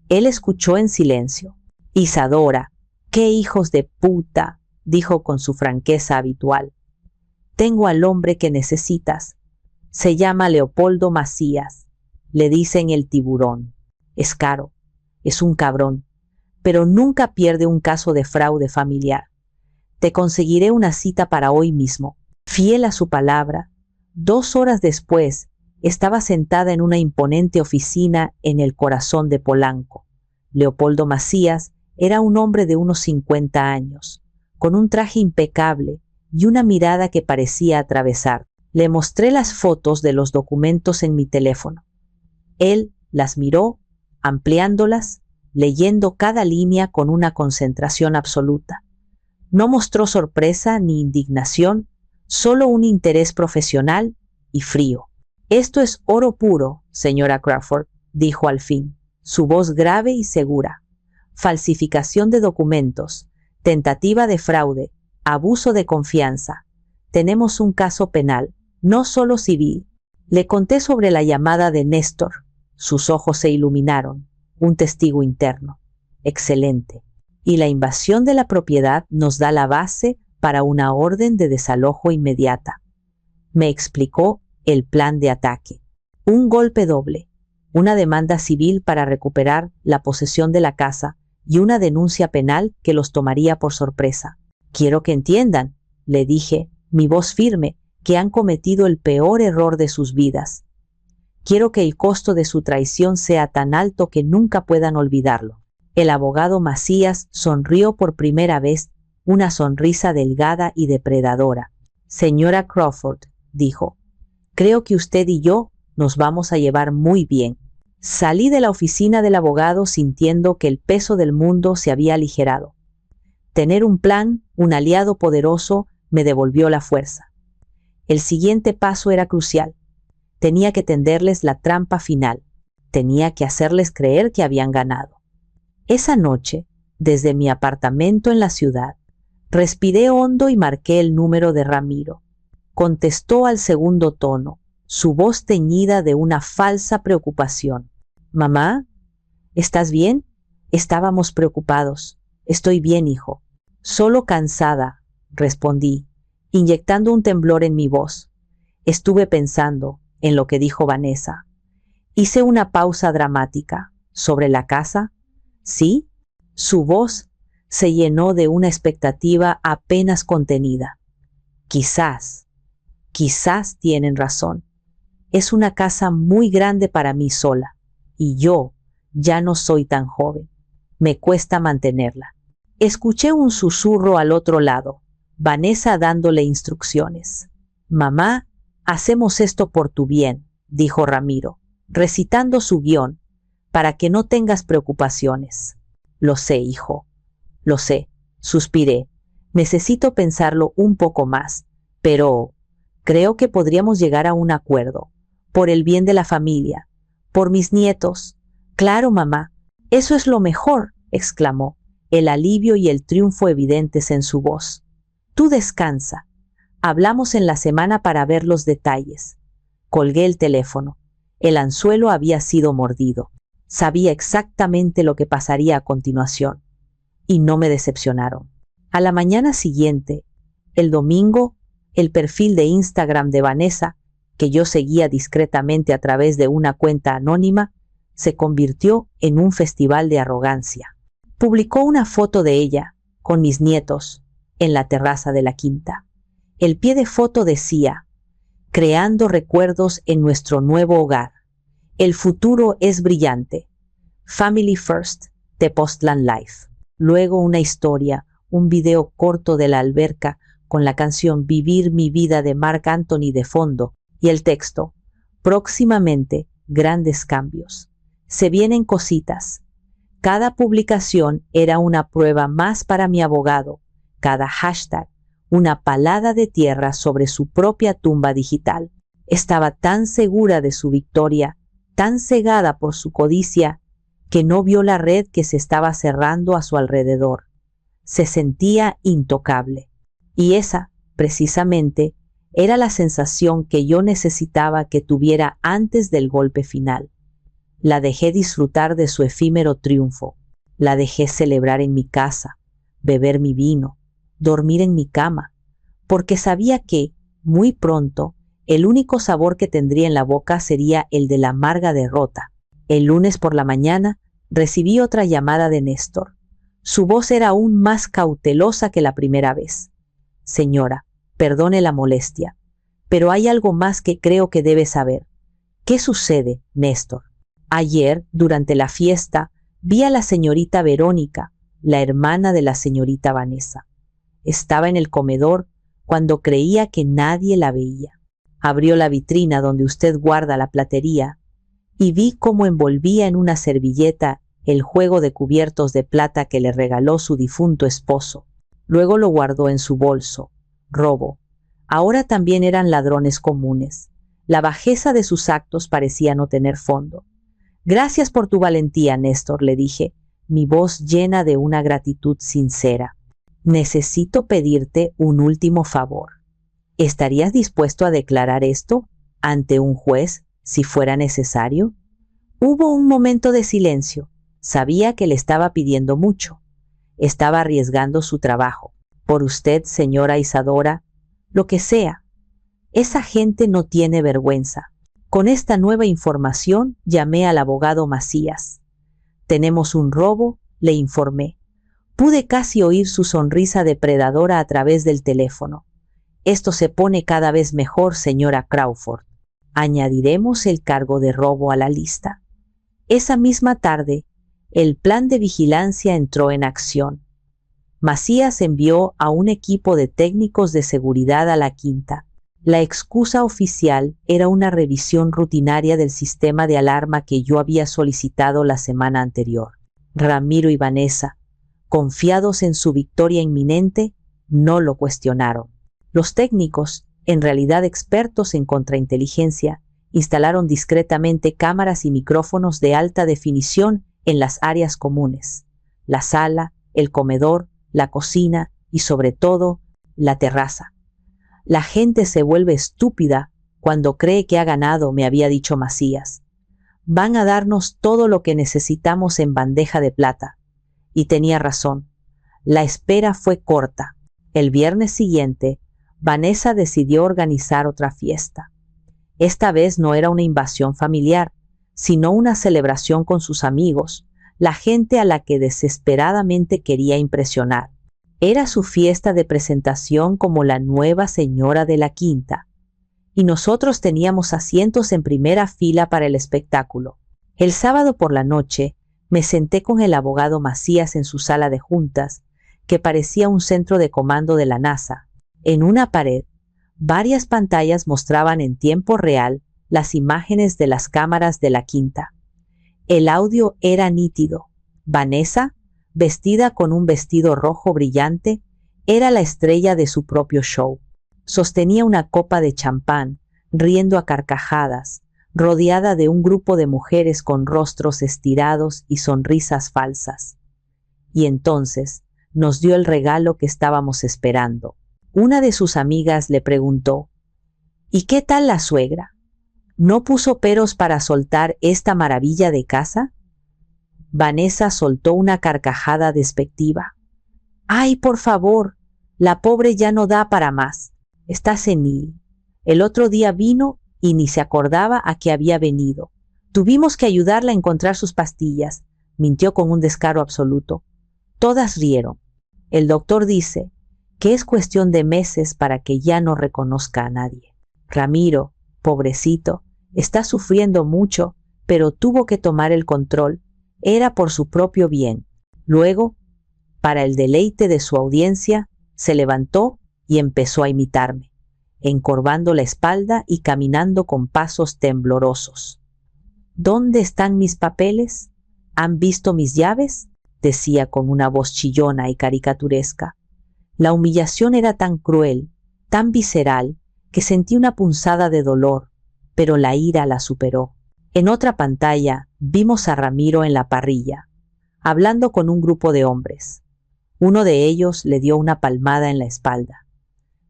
Él escuchó en silencio. Isadora, qué hijos de puta, dijo con su franqueza habitual. Tengo al hombre que necesitas. Se llama Leopoldo Macías. Le dicen el tiburón. Es caro, es un cabrón, pero nunca pierde un caso de fraude familiar. Te conseguiré una cita para hoy mismo. Fiel a su palabra, 2 horas después, estaba sentada en una imponente oficina en el corazón de Polanco. Leopoldo Macías era un hombre de unos 50 años, con un traje impecable y una mirada que parecía atravesar. Le mostré las fotos de los documentos en mi teléfono. Él las miró, ampliándolas, leyendo cada línea con una concentración absoluta. No mostró sorpresa ni indignación, solo un interés profesional y frío. Esto es oro puro, señora Crawford, dijo al fin, su voz grave y segura. Falsificación de documentos, tentativa de fraude, abuso de confianza. Tenemos un caso penal, no solo civil. Le conté sobre la llamada de Néstor. Sus ojos se iluminaron. Un testigo interno. Excelente. Y la invasión de la propiedad nos da la base para una orden de desalojo inmediata. Me explicó el plan de ataque. Un golpe doble, una demanda civil para recuperar la posesión de la casa y una denuncia penal que los tomaría por sorpresa. Quiero que entiendan, le dije, mi voz firme, que han cometido el peor error de sus vidas. Quiero que el costo de su traición sea tan alto que nunca puedan olvidarlo. El abogado Macías sonrió por primera vez, una sonrisa delgada y depredadora. Señora Crawford, dijo, creo que usted y yo nos vamos a llevar muy bien. Salí de la oficina del abogado sintiendo que el peso del mundo se había aligerado. Tener un plan, un aliado poderoso, me devolvió la fuerza. El siguiente paso era crucial. Tenía que tenderles la trampa final. Tenía que hacerles creer que habían ganado. Esa noche, desde mi apartamento en la ciudad, respiré hondo y marqué el número de Ramiro. Contestó al segundo tono, su voz teñida de una falsa preocupación. «Mamá, ¿estás bien?» Estábamos preocupados. «Estoy bien, hijo». «Solo cansada», respondí, inyectando un temblor en mi voz. Estuve pensando en lo que dijo Vanessa. Hice una pausa dramática. ¿Sobre la casa? ¿Sí? Su voz se llenó de una expectativa apenas contenida. Quizás tienen razón. Es una casa muy grande para mí sola, y yo ya no soy tan joven. Me cuesta mantenerla. Escuché un susurro al otro lado, Vanessa dándole instrucciones. «Mamá, hacemos esto por tu bien», dijo Ramiro, recitando su guión, «para que no tengas preocupaciones». «Lo sé, hijo, lo sé», suspiré. «Necesito pensarlo un poco más, pero creo que podríamos llegar a un acuerdo, por el bien de la familia, por mis nietos». «Claro, mamá, eso es lo mejor», exclamó, el alivio y el triunfo evidentes en su voz. «Tú descansa. Hablamos en la semana para ver los detalles». Colgué el teléfono. El anzuelo había sido mordido. Sabía exactamente lo que pasaría a continuación. Y no me decepcionaron. A la mañana siguiente, el domingo, el perfil de Instagram de Vanessa, que yo seguía discretamente a través de una cuenta anónima, se convirtió en un festival de arrogancia. Publicó una foto de ella, con mis nietos, en la terraza de la quinta. El pie de foto decía, «Creando recuerdos en nuestro nuevo hogar. El futuro es brillante. Family First, Tepoztlán Life». Luego una historia, un video corto de la alberca con la canción Vivir mi vida de Marc Anthony de fondo y el texto, «Próximamente, grandes cambios. Se vienen cositas». Cada publicación era una prueba más para mi abogado, cada hashtag una palada de tierra sobre su propia tumba digital. Estaba tan segura de su victoria, tan cegada por su codicia, que no vio la red que se estaba cerrando a su alrededor. Se sentía intocable. Y esa, precisamente, era la sensación que yo necesitaba que tuviera antes del golpe final. La dejé disfrutar de su efímero triunfo. La dejé celebrar en mi casa, beber mi vino, dormir en mi cama, porque sabía que, muy pronto, el único sabor que tendría en la boca sería el de la amarga derrota. El lunes por la mañana recibí otra llamada de Néstor. Su voz era aún más cautelosa que la primera vez. Señora, perdone la molestia, pero hay algo más que creo que debe saber. ¿Qué sucede, Néstor? Ayer, durante la fiesta, vi a la señorita Verónica, la hermana de la señorita Vanessa. Estaba en el comedor cuando creía que nadie la veía. Abrió la vitrina donde usted guarda la platería y vi cómo envolvía en una servilleta el juego de cubiertos de plata que le regaló su difunto esposo. Luego lo guardó en su bolso. Robo. Ahora también eran ladrones comunes. La bajeza de sus actos parecía no tener fondo. Gracias por tu valentía, Néstor, le dije, mi voz llena de una gratitud sincera. Necesito pedirte un último favor. ¿Estarías dispuesto a declarar esto ante un juez si fuera necesario? Hubo un momento de silencio. Sabía que le estaba pidiendo mucho. Estaba arriesgando su trabajo. Por usted, señora Isadora, lo que sea. Esa gente no tiene vergüenza. Con esta nueva información llamé al abogado Macías. Tenemos un robo, le informé. Pude casi oír su sonrisa depredadora a través del teléfono. Esto se pone cada vez mejor, señora Crawford. Añadiremos el cargo de robo a la lista. Esa misma tarde, el plan de vigilancia entró en acción. Macías envió a un equipo de técnicos de seguridad a la quinta. La excusa oficial era una revisión rutinaria del sistema de alarma que yo había solicitado la semana anterior. Ramiro y Vanessa, confiados en su victoria inminente, no lo cuestionaron. Los técnicos, en realidad expertos en contrainteligencia, instalaron discretamente cámaras y micrófonos de alta definición en las áreas comunes, la sala, el comedor, la cocina y sobre todo, la terraza. La gente se vuelve estúpida cuando cree que ha ganado, me había dicho Macías. Van a darnos todo lo que necesitamos en bandeja de plata. Y tenía razón. La espera fue corta. El viernes siguiente, Vanessa decidió organizar otra fiesta. Esta vez no era una invasión familiar, sino una celebración con sus amigos, la gente a la que desesperadamente quería impresionar. Era su fiesta de presentación como la nueva señora de la quinta, y nosotros teníamos asientos en primera fila para el espectáculo. El sábado por la noche me senté con el abogado Macías en su sala de juntas, que parecía un centro de comando de la NASA. En una pared, varias pantallas mostraban en tiempo real las imágenes de las cámaras de la quinta. El audio era nítido. Vanessa, vestida con un vestido rojo brillante, era la estrella de su propio show. Sostenía una copa de champán, riendo a carcajadas, rodeada de un grupo de mujeres con rostros estirados y sonrisas falsas. Y entonces nos dio el regalo que estábamos esperando. Una de sus amigas le preguntó, ¿y qué tal la suegra? ¿No puso peros para soltar esta maravilla de casa? Vanessa soltó una carcajada despectiva. ¡Ay, por favor! La pobre ya no da para más. Está senil. El otro día vino y ni se acordaba a qué había venido. Tuvimos que ayudarla a encontrar sus pastillas. Mintió con un descaro absoluto. Todas rieron. El doctor dice que es cuestión de meses para que ya no reconozca a nadie. Ramiro, pobrecito, está sufriendo mucho, pero tuvo que tomar el control. Era por su propio bien. Luego, para el deleite de su audiencia, se levantó y empezó a imitarme, encorvando la espalda y caminando con pasos temblorosos. ¿Dónde están mis papeles? ¿Han visto mis llaves?, decía con una voz chillona y caricaturesca. La humillación era tan cruel, tan visceral, que sentí una punzada de dolor, pero la ira la superó. En otra pantalla vimos a Ramiro en la parrilla, hablando con un grupo de hombres. Uno de ellos le dio una palmada en la espalda.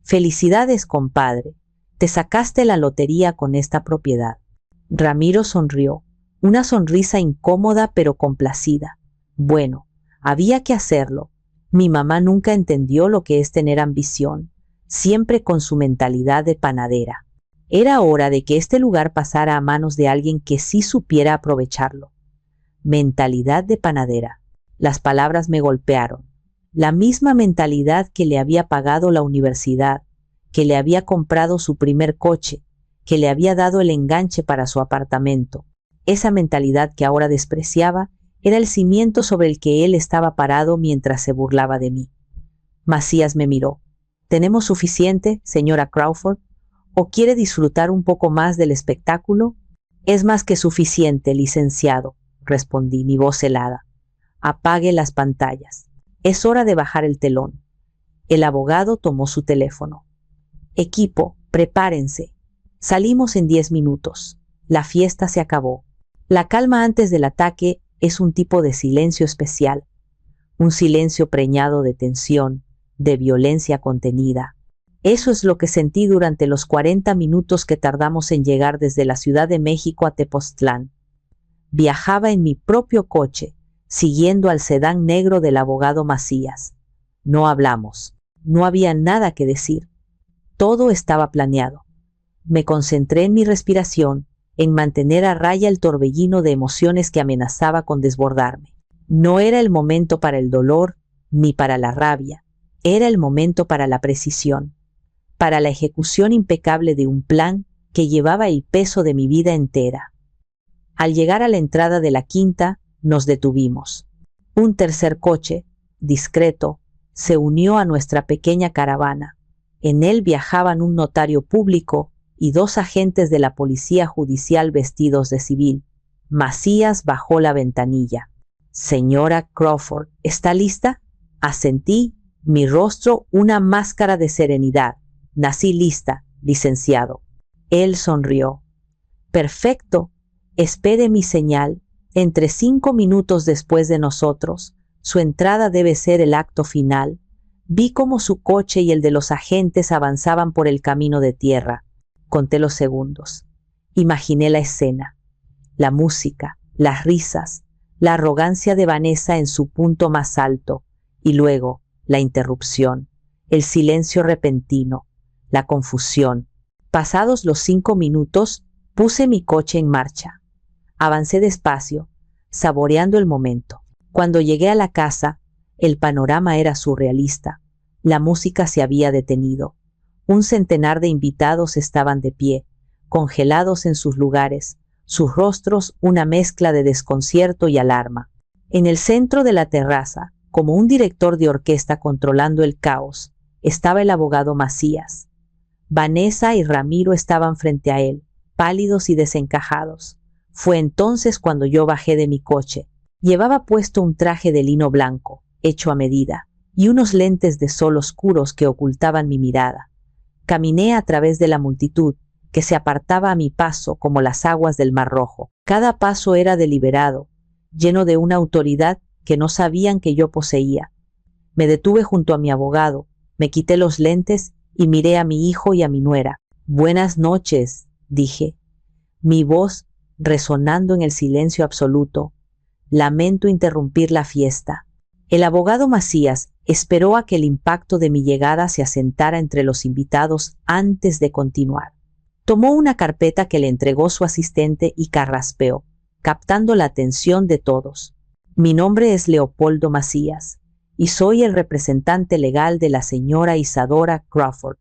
«Felicidades, compadre, te sacaste la lotería con esta propiedad». Ramiro sonrió, una sonrisa incómoda pero complacida. Bueno, había que hacerlo. Mi mamá nunca entendió lo que es tener ambición, siempre con su mentalidad de panadera. Era hora de que este lugar pasara a manos de alguien que sí supiera aprovecharlo. Mentalidad de panadera. Las palabras me golpearon. La misma mentalidad que le había pagado la universidad, que le había comprado su primer coche, que le había dado el enganche para su apartamento. Esa mentalidad que ahora despreciaba era el cimiento sobre el que él estaba parado mientras se burlaba de mí. Macías me miró. ¿Tenemos suficiente, señora Crawford? ¿O quiere disfrutar un poco más del espectáculo? Es más que suficiente, licenciado, respondí, mi voz helada. Apague las pantallas. Es hora de bajar el telón. El abogado tomó su teléfono. Equipo, prepárense. Salimos en 10 minutos. La fiesta se acabó. La calma antes del ataque es un tipo de silencio especial. Un silencio preñado de tensión, de violencia contenida. Eso es lo que sentí durante los 40 minutos que tardamos en llegar desde la Ciudad de México a Tepoztlán. Viajaba en mi propio coche, siguiendo al sedán negro del abogado Macías. No hablamos. No había nada que decir. Todo estaba planeado. Me concentré en mi respiración, en mantener a raya el torbellino de emociones que amenazaba con desbordarme. No era el momento para el dolor, ni para la rabia. Era el momento para la precisión, para la ejecución impecable de un plan que llevaba el peso de mi vida entera. Al llegar a la entrada de la quinta, nos detuvimos. Un tercer coche, discreto, se unió a nuestra pequeña caravana. En él viajaban un notario público y 2 agentes de la policía judicial vestidos de civil. Macías bajó la ventanilla. «Señora Crawford, ¿está lista?» Asentí, mi rostro una máscara de serenidad. «Nací lista, licenciado». Él sonrió. «Perfecto. Espere mi señal. Entre 5 minutos después de nosotros, su entrada debe ser el acto final». Vi cómo su coche y el de los agentes avanzaban por el camino de tierra. Conté los segundos. Imaginé la escena. La música, las risas, la arrogancia de Vanessa en su punto más alto, y luego la interrupción, el silencio repentino, la confusión. Pasados los 5 minutos, puse mi coche en marcha. Avancé despacio, saboreando el momento. Cuando llegué a la casa, el panorama era surrealista. La música se había detenido. Un centenar de invitados estaban de pie, congelados en sus lugares, sus rostros una mezcla de desconcierto y alarma. En el centro de la terraza, como un director de orquesta controlando el caos, estaba el abogado Macías. Vanessa y Ramiro estaban frente a él, pálidos y desencajados. Fue entonces cuando yo bajé de mi coche. Llevaba puesto un traje de lino blanco, hecho a medida, y unos lentes de sol oscuros que ocultaban mi mirada. Caminé a través de la multitud, que se apartaba a mi paso como las aguas del Mar Rojo. Cada paso era deliberado, lleno de una autoridad que no sabían que yo poseía. Me detuve junto a mi abogado, me quité los lentes y miré a mi hijo y a mi nuera. «Buenas noches», dije, mi voz resonando en el silencio absoluto. Lamento interrumpir la fiesta. El abogado Macías esperó a que el impacto de mi llegada se asentara entre los invitados antes de continuar. Tomó una carpeta que le entregó su asistente y carraspeó, captando la atención de todos. «Mi nombre es Leopoldo Macías y soy el representante legal de la señora Isadora Crawford,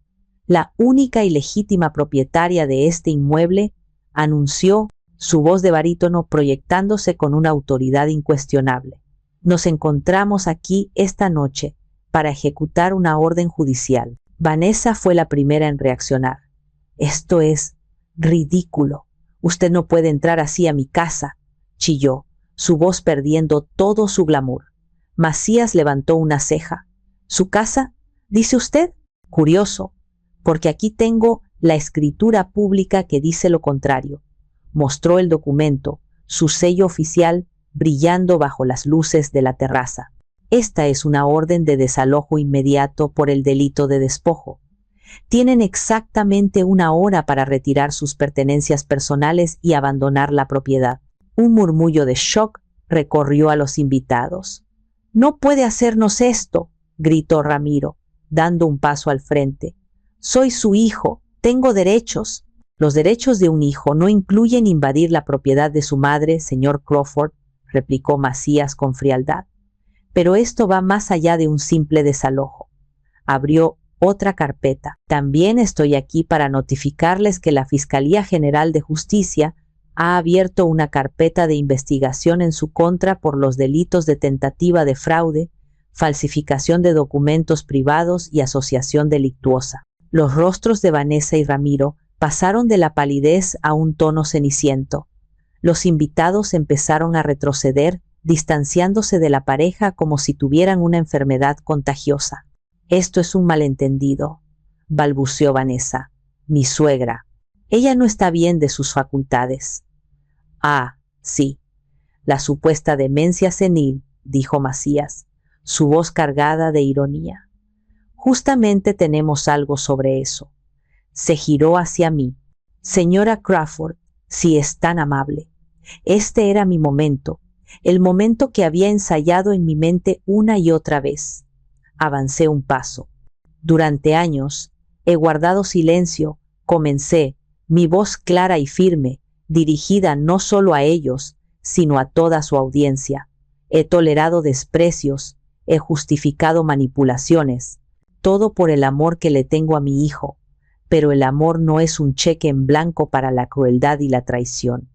la única y legítima propietaria de este inmueble», anunció, su voz de barítono proyectándose con una autoridad incuestionable. «Nos encontramos aquí esta noche para ejecutar una orden judicial». Vanessa fue la primera en reaccionar. «Esto es ridículo. Usted no puede entrar así a mi casa», chilló, su voz perdiendo todo su glamour. Macías levantó una ceja. «¿Su casa? ¿Dice usted? Curioso, porque aquí tengo la escritura pública que dice lo contrario. Mostró el documento, su sello oficial brillando bajo las luces de la terraza. Esta es una orden de desalojo inmediato por el delito de despojo. Tienen exactamente una hora para retirar sus pertenencias personales y abandonar la propiedad. Un murmullo de shock recorrió a los invitados. «No puede hacernos esto», gritó Ramiro, dando un paso al frente. «Soy su hijo, tengo derechos». «Los derechos de un hijo no incluyen invadir la propiedad de su madre, señor Crawford», replicó Macías con frialdad. «Pero esto va más allá de un simple desalojo». Abrió otra carpeta. «También estoy aquí para notificarles que la Fiscalía General de Justicia ha abierto una carpeta de investigación en su contra por los delitos de tentativa de fraude, falsificación de documentos privados y asociación delictuosa». Los rostros de Vanessa y Ramiro pasaron de la palidez a un tono ceniciento. Los invitados empezaron a retroceder, distanciándose de la pareja como si tuvieran una enfermedad contagiosa. «Esto es un malentendido», balbuceó Vanessa. «Mi suegra. Ella no está bien de sus facultades». «Ah, sí. La supuesta demencia senil», dijo Macías, su voz cargada de ironía. «Justamente tenemos algo sobre eso». Se giró hacia mí. «Señora Crawford, si es tan amable. Este era mi momento, el momento que había ensayado en mi mente una y otra vez». Avancé un paso. «Durante años he guardado silencio», comencé, mi voz clara y firme, dirigida no solo a ellos, sino a toda su audiencia. «He tolerado desprecios, he justificado manipulaciones, todo por el amor que le tengo a mi hijo, pero el amor no es un cheque en blanco para la crueldad y la traición».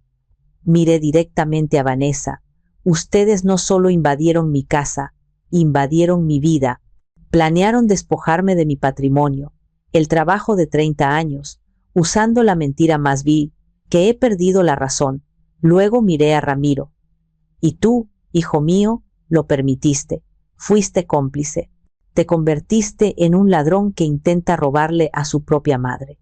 Miré directamente a Vanessa. «Ustedes no solo invadieron mi casa, invadieron mi vida. Planearon despojarme de mi patrimonio, el trabajo de 30 años, usando la mentira más vil, que he perdido la razón». Luego miré a Ramiro. «Y tú, hijo mío, lo permitiste, fuiste cómplice. Te convertiste en un ladrón que intenta robarle a su propia madre».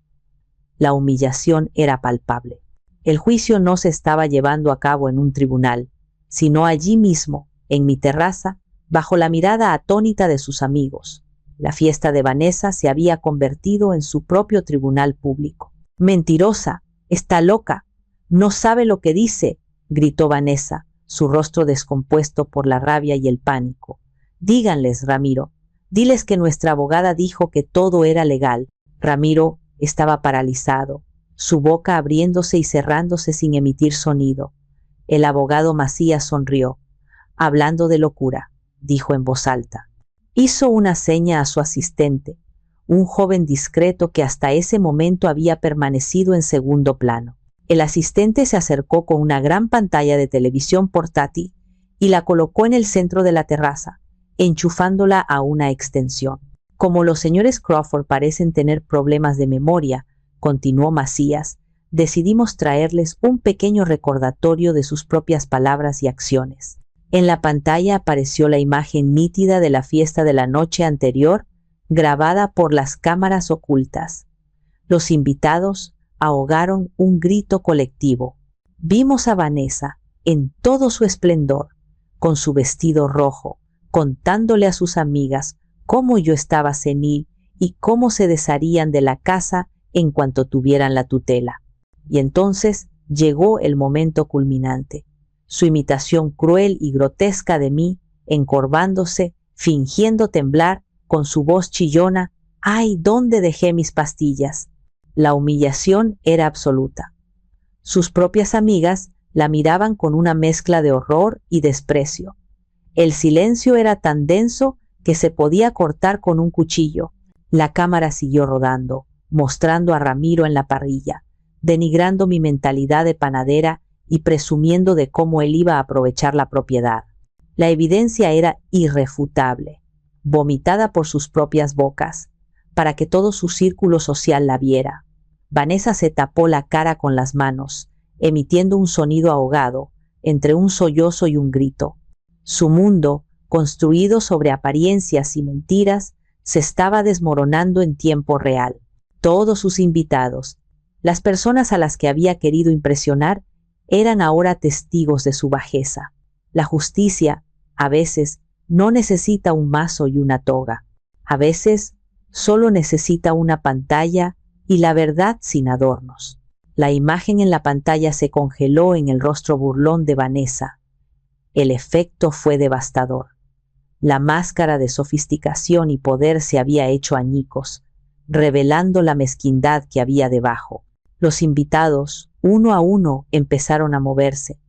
La humillación era palpable. El juicio no se estaba llevando a cabo en un tribunal, sino allí mismo, en mi terraza, bajo la mirada atónita de sus amigos. La fiesta de Vanessa se había convertido en su propio tribunal público. «Mentirosa, está loca, no sabe lo que dice», gritó Vanessa, su rostro descompuesto por la rabia y el pánico. «Díganles, Ramiro, diles que nuestra abogada dijo que todo era legal». Ramiro estaba paralizado, su boca abriéndose y cerrándose sin emitir sonido. El abogado Macías sonrió. «Hablando de locura», dijo en voz alta. Hizo una seña a su asistente, un joven discreto que hasta ese momento había permanecido en segundo plano. El asistente se acercó con una gran pantalla de televisión portátil y la colocó en el centro de la terraza, enchufándola a una extensión. «Como los señores Crawford parecen tener problemas de memoria», continuó Macías, «decidimos traerles un pequeño recordatorio de sus propias palabras y acciones». En la pantalla apareció la imagen nítida de la fiesta de la noche anterior, grabada por las cámaras ocultas. Los invitados ahogaron un grito colectivo. Vimos a Vanessa, en todo su esplendor, con su vestido rojo, contándole a sus amigas cómo yo estaba senil y cómo se desharían de la casa en cuanto tuvieran la tutela. Y entonces llegó el momento culminante. Su imitación cruel y grotesca de mí, encorvándose, fingiendo temblar, con su voz chillona: «¡Ay, dónde dejé mis pastillas!». La humillación era absoluta. Sus propias amigas la miraban con una mezcla de horror y desprecio. El silencio era tan denso que se podía cortar con un cuchillo. La cámara siguió rodando, mostrando a Ramiro en la parrilla, denigrando mi mentalidad de panadera y presumiendo de cómo él iba a aprovechar la propiedad. La evidencia era irrefutable, vomitada por sus propias bocas, para que todo su círculo social la viera. Vanessa se tapó la cara con las manos, emitiendo un sonido ahogado, entre un sollozo y un grito. Su mundo, construido sobre apariencias y mentiras, se estaba desmoronando en tiempo real. Todos sus invitados, las personas a las que había querido impresionar, eran ahora testigos de su bajeza. La justicia, a veces, no necesita un mazo y una toga. A veces, solo necesita una pantalla y la verdad sin adornos. La imagen en la pantalla se congeló en el rostro burlón de Vanessa. El efecto fue devastador. La máscara de sofisticación y poder se había hecho añicos, revelando la mezquindad que había debajo. Los invitados, uno a uno, empezaron a moverse,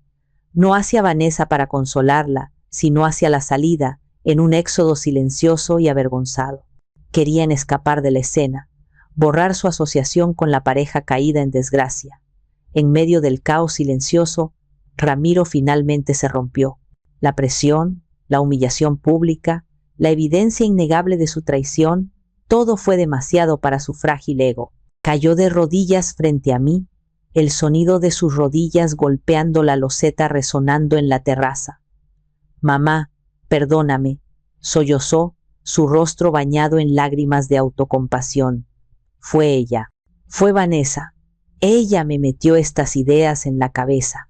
no hacia Vanessa para consolarla, sino hacia la salida, en un éxodo silencioso y avergonzado. Querían escapar de la escena, borrar su asociación con la pareja caída en desgracia. En medio del caos silencioso, Ramiro finalmente se rompió. La presión, la humillación pública, la evidencia innegable de su traición, todo fue demasiado para su frágil ego. Cayó de rodillas frente a mí, el sonido de sus rodillas golpeando la loseta resonando en la terraza. «Mamá, perdóname», sollozó, su rostro bañado en lágrimas de autocompasión. Fue ella, fue Vanessa. Ella me metió estas ideas en la cabeza.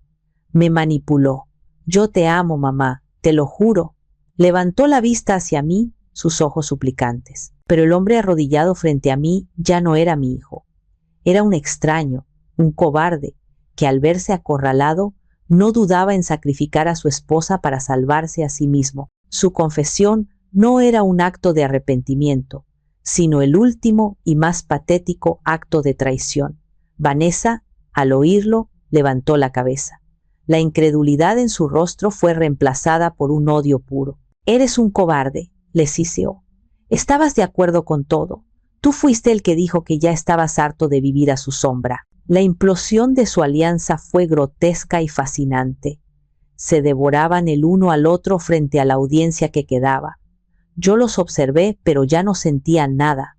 Me manipuló. Yo te amo, mamá, te lo juro. Levantó la vista hacia mí, sus ojos suplicantes. Pero el hombre arrodillado frente a mí ya no era mi hijo. Era un extraño, un cobarde, que al verse acorralado, no dudaba en sacrificar a su esposa para salvarse a sí mismo. Su confesión no era un acto de arrepentimiento, sino el último y más patético acto de traición. Vanessa, al oírlo, levantó la cabeza. La incredulidad en su rostro fue reemplazada por un odio puro. «Eres un cobarde», le siseó. «Estabas de acuerdo con todo. Tú fuiste el que dijo que ya estabas harto de vivir a su sombra». La implosión de su alianza fue grotesca y fascinante. Se devoraban el uno al otro frente a la audiencia que quedaba. Yo los observé, pero ya no sentía nada,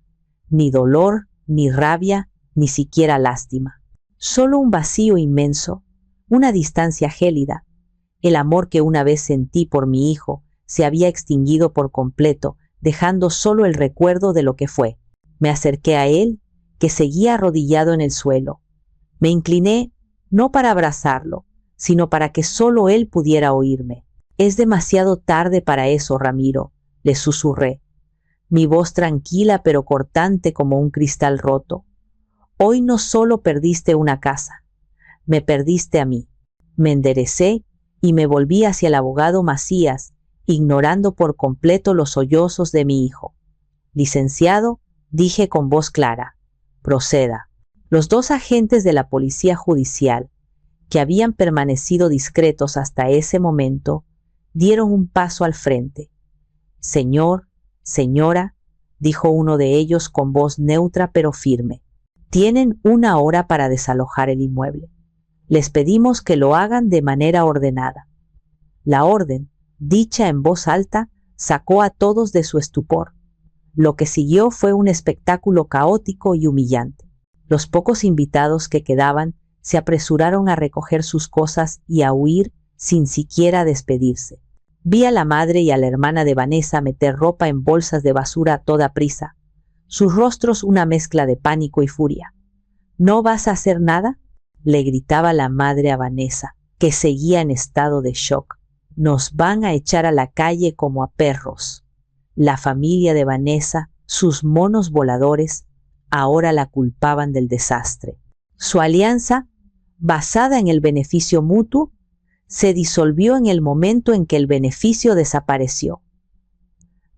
ni dolor, ni rabia, ni siquiera lástima. Solo un vacío inmenso, una distancia gélida. El amor que una vez sentí por mi hijo se había extinguido por completo, dejando solo el recuerdo de lo que fue. Me acerqué a él, que seguía arrodillado en el suelo. Me incliné, no para abrazarlo, sino para que solo él pudiera oírme. «Es demasiado tarde para eso, Ramiro», le susurré, mi voz tranquila pero cortante como un cristal roto. «Hoy no solo perdiste una casa, me perdiste a mí». Me enderecé y me volví hacia el abogado Macías, ignorando por completo los sollozos de mi hijo. «Licenciado», dije con voz clara, «proceda». Los dos agentes de la policía judicial, que habían permanecido discretos hasta ese momento, dieron un paso al frente. «Señor, señora», dijo uno de ellos con voz neutra pero firme, «tienen 1 hora para desalojar el inmueble. Les pedimos que lo hagan de manera ordenada». La orden, dicha en voz alta, sacó a todos de su estupor. Lo que siguió fue un espectáculo caótico y humillante. Los pocos invitados que quedaban se apresuraron a recoger sus cosas y a huir sin siquiera despedirse. Vi a la madre y a la hermana de Vanessa meter ropa en bolsas de basura a toda prisa, sus rostros una mezcla de pánico y furia. «¿No vas a hacer nada?», le gritaba la madre a Vanessa, que seguía en estado de shock. «Nos van a echar a la calle como a perros». La familia de Vanessa, sus monos voladores, ahora la culpaban del desastre. Su alianza, basada en el beneficio mutuo, se disolvió en el momento en que el beneficio desapareció.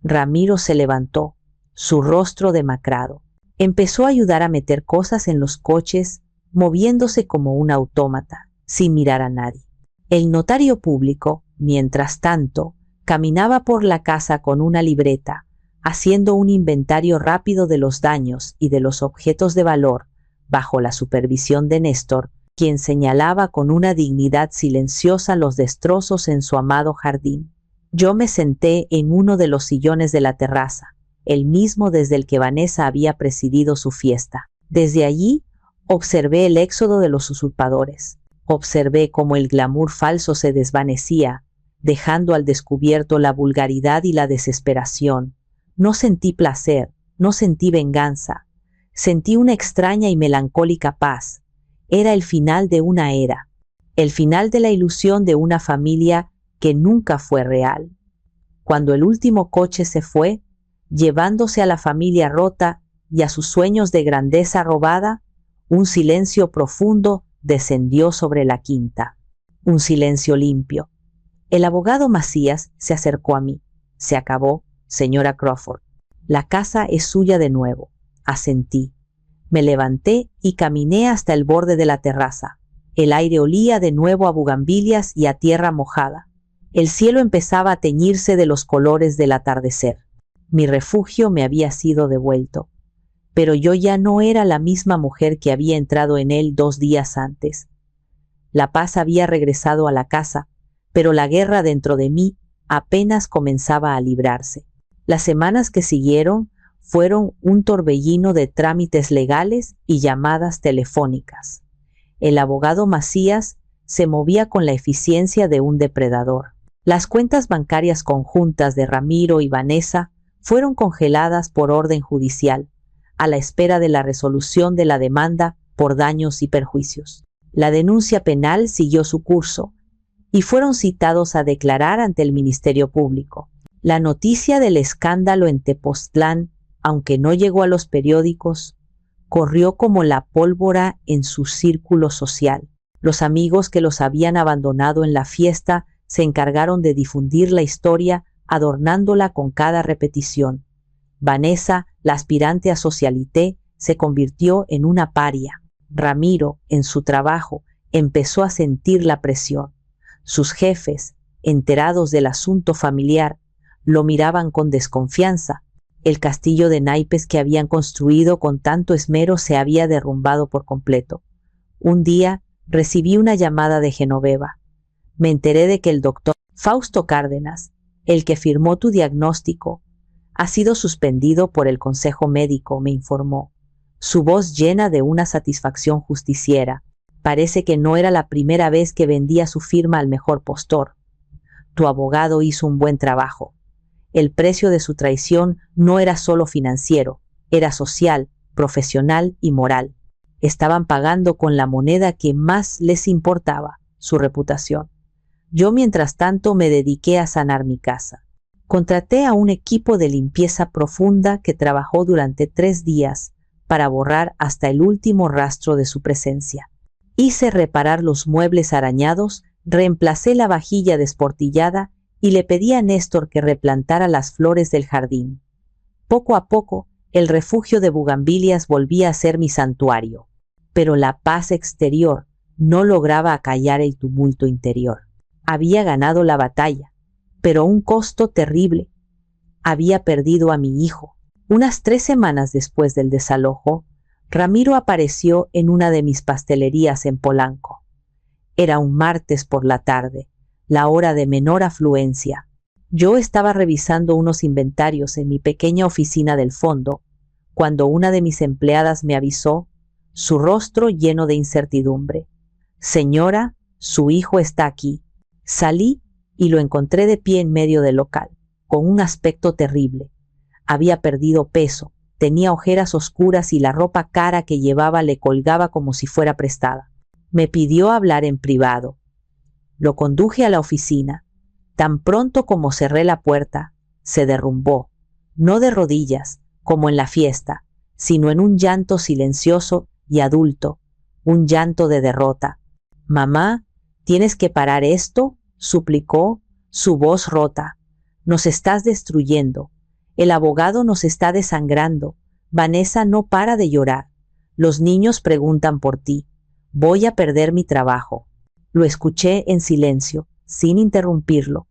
Ramiro se levantó, su rostro demacrado. Empezó a ayudar a meter cosas en los coches, moviéndose como un autómata, sin mirar a nadie. El notario público, mientras tanto, caminaba por la casa con una libreta, haciendo un inventario rápido de los daños y de los objetos de valor, bajo la supervisión de Néstor, quien señalaba con una dignidad silenciosa los destrozos en su amado jardín. Yo me senté en uno de los sillones de la terraza, el mismo desde el que Vanessa había presidido su fiesta. Desde allí, observé el éxodo de los usurpadores. Observé cómo el glamour falso se desvanecía, dejando al descubierto la vulgaridad y la desesperación, No sentí placer, no sentí venganza. Sentí una extraña y melancólica paz. Era el final de una era, el final de la ilusión de una familia que nunca fue real. Cuando el último coche se fue, llevándose a la familia rota y a sus sueños de grandeza robada, un silencio profundo descendió sobre la quinta. Un silencio limpio. El abogado Macías se acercó a mí. Se acabó, señora Crawford. La casa es suya de nuevo. Asentí. Me levanté y caminé hasta el borde de la terraza. El aire olía de nuevo a bugambilias y a tierra mojada. El cielo empezaba a teñirse de los colores del atardecer. Mi refugio me había sido devuelto. Pero yo ya no era la misma mujer que había entrado en él 2 días antes. La paz había regresado a la casa, pero la guerra dentro de mí apenas comenzaba a librarse. Las semanas que siguieron fueron un torbellino de trámites legales y llamadas telefónicas. El abogado Macías se movía con la eficiencia de un depredador. Las cuentas bancarias conjuntas de Ramiro y Vanessa fueron congeladas por orden judicial, a la espera de la resolución de la demanda por daños y perjuicios. La denuncia penal siguió su curso y fueron citados a declarar ante el Ministerio Público. La noticia del escándalo en Tepoztlán, aunque no llegó a los periódicos, corrió como la pólvora en su círculo social. Los amigos que los habían abandonado en la fiesta se encargaron de difundir la historia, adornándola con cada repetición. Vanessa, la aspirante a Socialité, se convirtió en una paria. Ramiro, en su trabajo, empezó a sentir la presión. Sus jefes, enterados del asunto familiar, lo miraban con desconfianza. El castillo de naipes que habían construido con tanto esmero se había derrumbado por completo. Un día recibí una llamada de Genoveva. Me enteré de que el doctor Fausto Cárdenas, el que firmó tu diagnóstico, ha sido suspendido por el Consejo Médico, me informó. Su voz llena de una satisfacción justiciera. Parece que no era la primera vez que vendía su firma al mejor postor. Tu abogado hizo un buen trabajo. El precio de su traición no era solo financiero, era social, profesional y moral. Estaban pagando con la moneda que más les importaba, su reputación. Yo, mientras tanto, me dediqué a sanar mi casa. Contraté a un equipo de limpieza profunda que trabajó durante 3 días para borrar hasta el último rastro de su presencia. Hice reparar los muebles arañados, reemplacé la vajilla desportillada y le pedí a Néstor que replantara las flores del jardín. Poco a poco, el refugio de bugambilias volvía a ser mi santuario, pero la paz exterior no lograba acallar el tumulto interior. Había ganado la batalla, pero a un costo terrible. Había perdido a mi hijo. Unas 3 semanas después del desalojo, Ramiro apareció en una de mis pastelerías en Polanco. Era un martes por la tarde, la hora de menor afluencia. Yo estaba revisando unos inventarios en mi pequeña oficina del fondo, cuando una de mis empleadas me avisó, su rostro lleno de incertidumbre. Señora, su hijo está aquí. Salí y lo encontré de pie en medio del local, con un aspecto terrible. Había perdido peso, tenía ojeras oscuras y la ropa cara que llevaba le colgaba como si fuera prestada. Me pidió hablar en privado. Lo conduje a la oficina. Tan pronto como cerré la puerta, se derrumbó, no de rodillas, como en la fiesta, sino en un llanto silencioso y adulto, un llanto de derrota. Mamá, ¿tienes que parar esto?, suplicó, su voz rota. Nos estás destruyendo. El abogado nos está desangrando. Vanessa no para de llorar. Los niños preguntan por ti. Voy a perder mi trabajo. Lo escuché en silencio, sin interrumpirlo.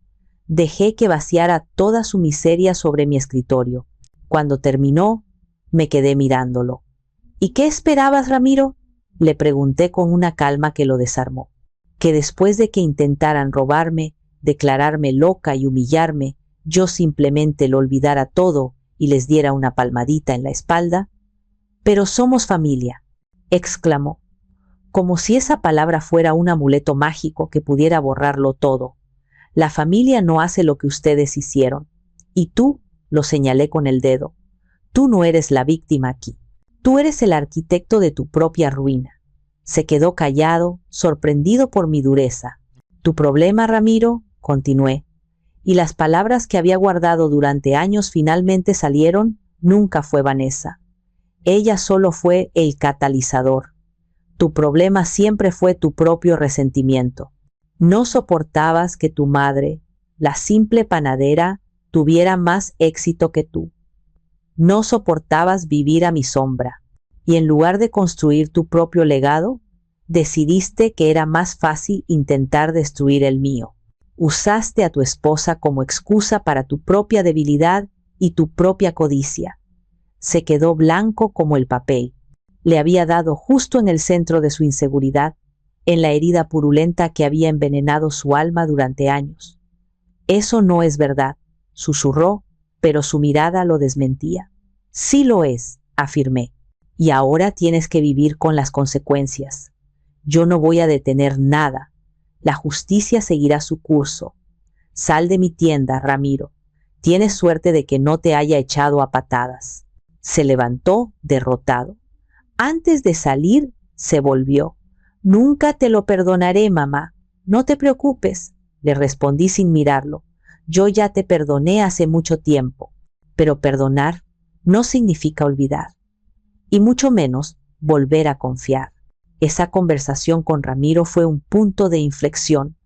Dejé que vaciara toda su miseria sobre mi escritorio. Cuando terminó, me quedé mirándolo. ¿Y qué esperabas, Ramiro?, le pregunté con una calma que lo desarmó. Que después de que intentaran robarme, declararme loca y humillarme, yo simplemente lo olvidara todo y les diera una palmadita en la espalda. Pero somos familia, exclamó, como si esa palabra fuera un amuleto mágico que pudiera borrarlo todo. La familia no hace lo que ustedes hicieron. Y tú, lo señalé con el dedo. Tú no eres la víctima aquí. Tú eres el arquitecto de tu propia ruina. Se quedó callado, sorprendido por mi dureza. Tu problema, Ramiro, continué, y las palabras que había guardado durante años finalmente salieron, nunca fue Vanessa. Ella solo fue el catalizador. Tu problema siempre fue tu propio resentimiento. No soportabas que tu madre, la simple panadera, tuviera más éxito que tú. No soportabas vivir a mi sombra, y en lugar de construir tu propio legado, decidiste que era más fácil intentar destruir el mío. Usaste a tu esposa como excusa para tu propia debilidad y tu propia codicia. Se quedó blanco como el papel. Le había dado justo en el centro de su inseguridad, en la herida purulenta que había envenenado su alma durante años. Eso no es verdad, susurró, pero su mirada lo desmentía. Sí lo es, afirmé, y ahora tienes que vivir con las consecuencias. Yo no voy a detener nada. La justicia seguirá su curso. Sal de mi tienda, Ramiro. Tienes suerte de que no te haya echado a patadas. Se levantó, derrotado. Antes de salir, se volvió. Nunca te lo perdonaré, mamá. No te preocupes, le respondí sin mirarlo. Yo ya te perdoné hace mucho tiempo. Pero perdonar no significa olvidar. Y mucho menos volver a confiar. Esa conversación con Ramiro fue un punto de inflexión.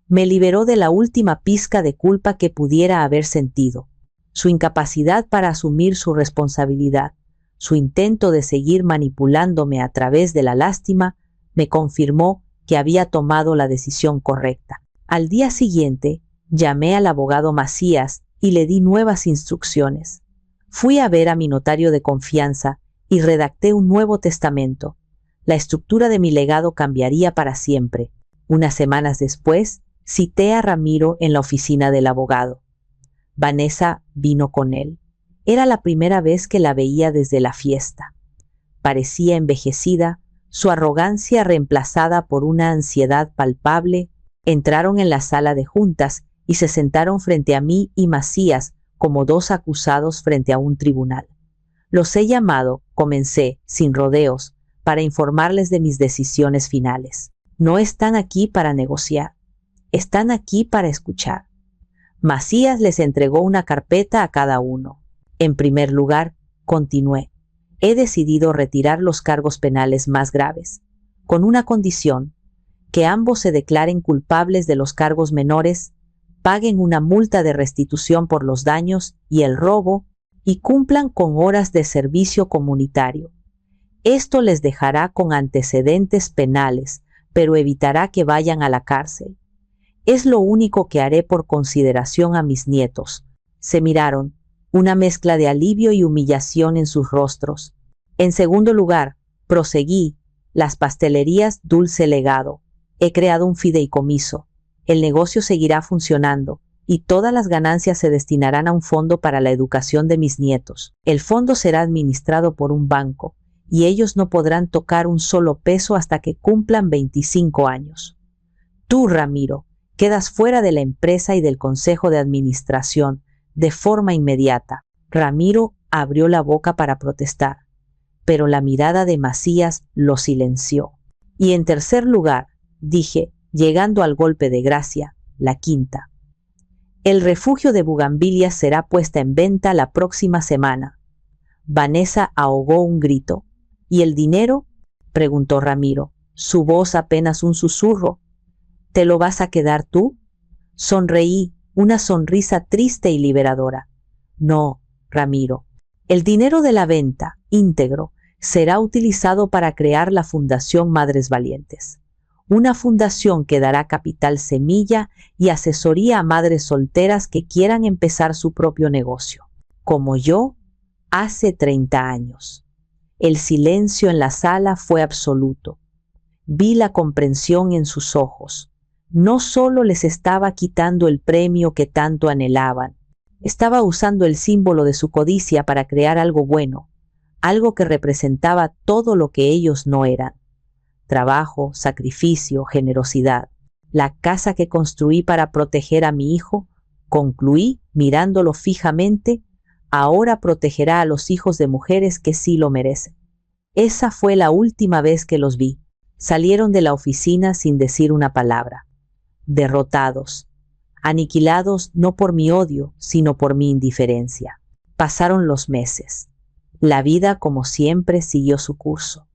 Me liberó de la última pizca de culpa que pudiera haber sentido. Su incapacidad para asumir su responsabilidad, su intento de seguir manipulándome a través de la lástima, me confirmó que había tomado la decisión correcta. Al día siguiente, llamé al abogado Macías y le di nuevas instrucciones. Fui a ver a mi notario de confianza y redacté un nuevo testamento. La estructura de mi legado cambiaría para siempre. Unas semanas después, cité a Ramiro en la oficina del abogado. Vanessa vino con él. Era la primera vez que la veía desde la fiesta. Parecía envejecida, su arrogancia reemplazada por una ansiedad palpable. Entraron en la sala de juntas y se sentaron frente a mí y Macías como dos acusados frente a un tribunal. Los he llamado, comencé, sin rodeos, para informarles de mis decisiones finales. No están aquí para negociar, están aquí para escuchar. Macías les entregó una carpeta a cada uno. En primer lugar, continué, he decidido retirar los cargos penales más graves, con una condición, que ambos se declaren culpables de los cargos menores, paguen una multa de restitución por los daños y el robo y cumplan con horas de servicio comunitario. Esto les dejará con antecedentes penales, pero evitará que vayan a la cárcel. Es lo único que haré por consideración a mis nietos. Se miraron, una mezcla de alivio y humillación en sus rostros. En segundo lugar, proseguí, las pastelerías Dulce Legado. He creado un fideicomiso. El negocio seguirá funcionando y todas las ganancias se destinarán a un fondo para la educación de mis nietos. El fondo será administrado por un banco y ellos no podrán tocar un solo peso hasta que cumplan 25 años. Tú, Ramiro, quedas fuera de la empresa y del consejo de administración de forma inmediata. Ramiro abrió la boca para protestar, pero la mirada de Macías lo silenció. Y en tercer lugar, dije, llegando al golpe de gracia, la quinta. El refugio de Bugambilias será puesta en venta la próxima semana. Vanessa ahogó un grito. ¿Y el dinero?, preguntó Ramiro, su voz apenas un susurro. ¿Te lo vas a quedar tú? Sonreí, una sonrisa triste y liberadora. No, Ramiro. El dinero de la venta, íntegro, será utilizado para crear la Fundación Madres Valientes. Una fundación que dará capital semilla y asesoría a madres solteras que quieran empezar su propio negocio. Como yo, hace 30 años. El silencio en la sala fue absoluto. Vi la comprensión en sus ojos. No solo les estaba quitando el premio que tanto anhelaban, estaba usando el símbolo de su codicia para crear algo bueno, algo que representaba todo lo que ellos no eran. Trabajo, sacrificio, generosidad. La casa que construí para proteger a mi hijo, concluí mirándolo fijamente, ahora protegerá a los hijos de mujeres que sí lo merecen. Esa fue la última vez que los vi. Salieron de la oficina sin decir una palabra. Derrotados, aniquilados no por mi odio, sino por mi indiferencia. Pasaron los meses. La vida, como siempre, siguió su curso.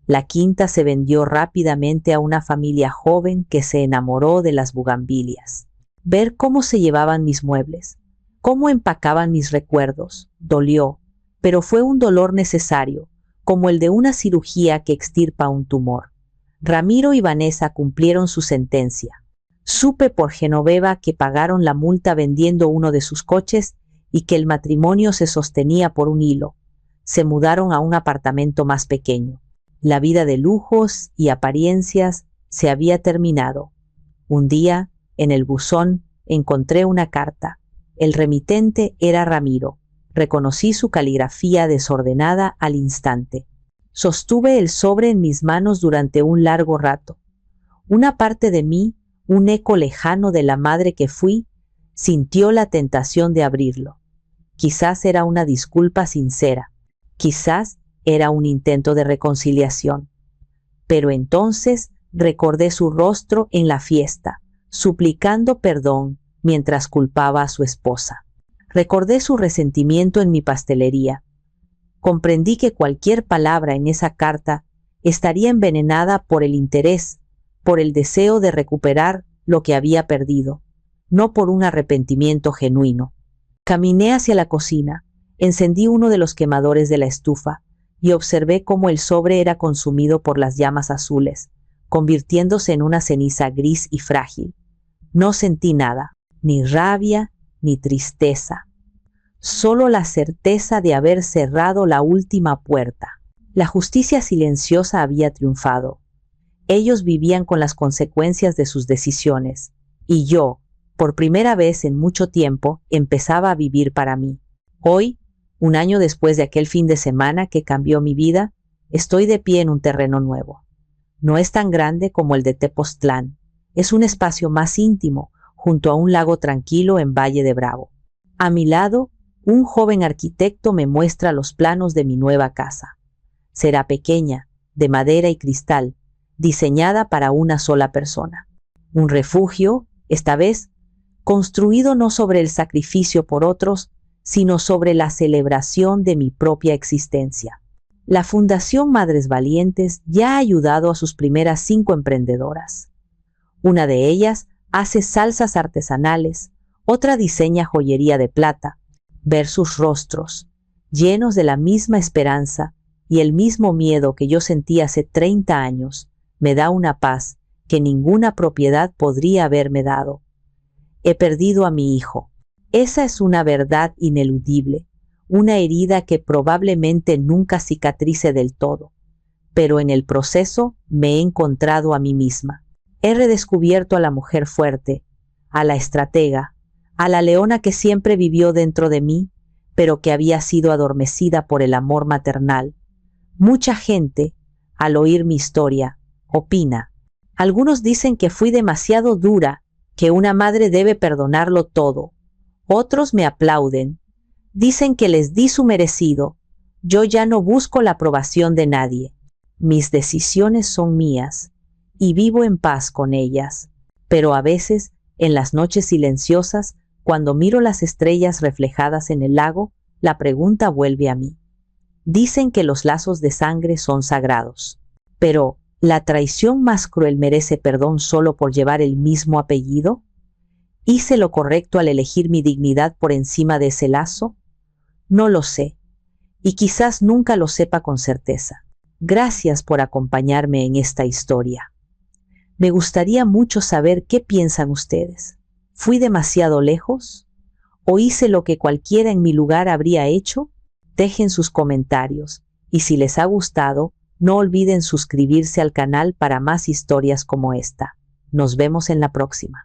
La quinta se vendió rápidamente a una familia joven que se enamoró de las bugambilias. Ver cómo se llevaban mis muebles, cómo empacaban mis recuerdos, dolió, pero fue un dolor necesario, como el de una cirugía que extirpa un tumor. Ramiro y Vanessa cumplieron su sentencia. Supe por Genoveva que pagaron la multa vendiendo uno de sus coches y que el matrimonio se sostenía por un hilo. Se mudaron a un apartamento más pequeño. La vida de lujos y apariencias se había terminado. Un día, en el buzón, encontré una carta. El remitente era Ramiro. Reconocí su caligrafía desordenada al instante. Sostuve el sobre en mis manos durante un largo rato. Una parte de mí, un eco lejano de la madre que fui, sintió la tentación de abrirlo. Quizás era una disculpa sincera. Quizás era un intento de reconciliación. Pero entonces recordé su rostro en la fiesta, suplicando perdón mientras culpaba a su esposa. Recordé su resentimiento en mi pastelería. Comprendí que cualquier palabra en esa carta estaría envenenada por el interés, por el deseo de recuperar lo que había perdido, no por un arrepentimiento genuino. Caminé hacia la cocina, encendí uno de los quemadores de la estufa y observé cómo el sobre era consumido por las llamas azules, convirtiéndose en una ceniza gris y frágil. No sentí nada, ni rabia, ni tristeza. Solo la certeza de haber cerrado la última puerta. La justicia silenciosa había triunfado. Ellos vivían con las consecuencias de sus decisiones, y yo, por primera vez en mucho tiempo, empezaba a vivir para mí. Hoy, un año después de aquel fin de semana que cambió mi vida, estoy de pie en un terreno nuevo. No es tan grande como el de Tepoztlán. Es un espacio más íntimo, junto a un lago tranquilo en Valle de Bravo. A mi lado, un joven arquitecto me muestra los planos de mi nueva casa. Será pequeña, de madera y cristal, diseñada para una sola persona. Un refugio, esta vez, construido no sobre el sacrificio por otros, sino sobre la celebración de mi propia existencia. La Fundación Madres Valientes ya ha ayudado a sus primeras 5 emprendedoras. Una de ellas hace salsas artesanales, otra diseña joyería de plata. Ver sus rostros, llenos de la misma esperanza y el mismo miedo que yo sentí hace 30 años, me da una paz que ninguna propiedad podría haberme dado. He perdido a mi hijo. Esa es una verdad ineludible, una herida que probablemente nunca cicatrice del todo. Pero en el proceso me he encontrado a mí misma. He redescubierto a la mujer fuerte, a la estratega, a la leona que siempre vivió dentro de mí, pero que había sido adormecida por el amor maternal. Mucha gente, al oír mi historia, opina. Algunos dicen que fui demasiado dura, que una madre debe perdonarlo todo. Otros me aplauden. Dicen que les di su merecido. Yo ya no busco la aprobación de nadie. Mis decisiones son mías, y vivo en paz con ellas. Pero a veces, en las noches silenciosas, cuando miro las estrellas reflejadas en el lago, la pregunta vuelve a mí. Dicen que los lazos de sangre son sagrados. Pero, ¿la traición más cruel merece perdón solo por llevar el mismo apellido? ¿Hice lo correcto al elegir mi dignidad por encima de ese lazo? No lo sé, y quizás nunca lo sepa con certeza. Gracias por acompañarme en esta historia. Me gustaría mucho saber qué piensan ustedes. ¿Fui demasiado lejos? ¿O hice lo que cualquiera en mi lugar habría hecho? Dejen sus comentarios, y si les ha gustado, no olviden suscribirse al canal para más historias como esta. Nos vemos en la próxima.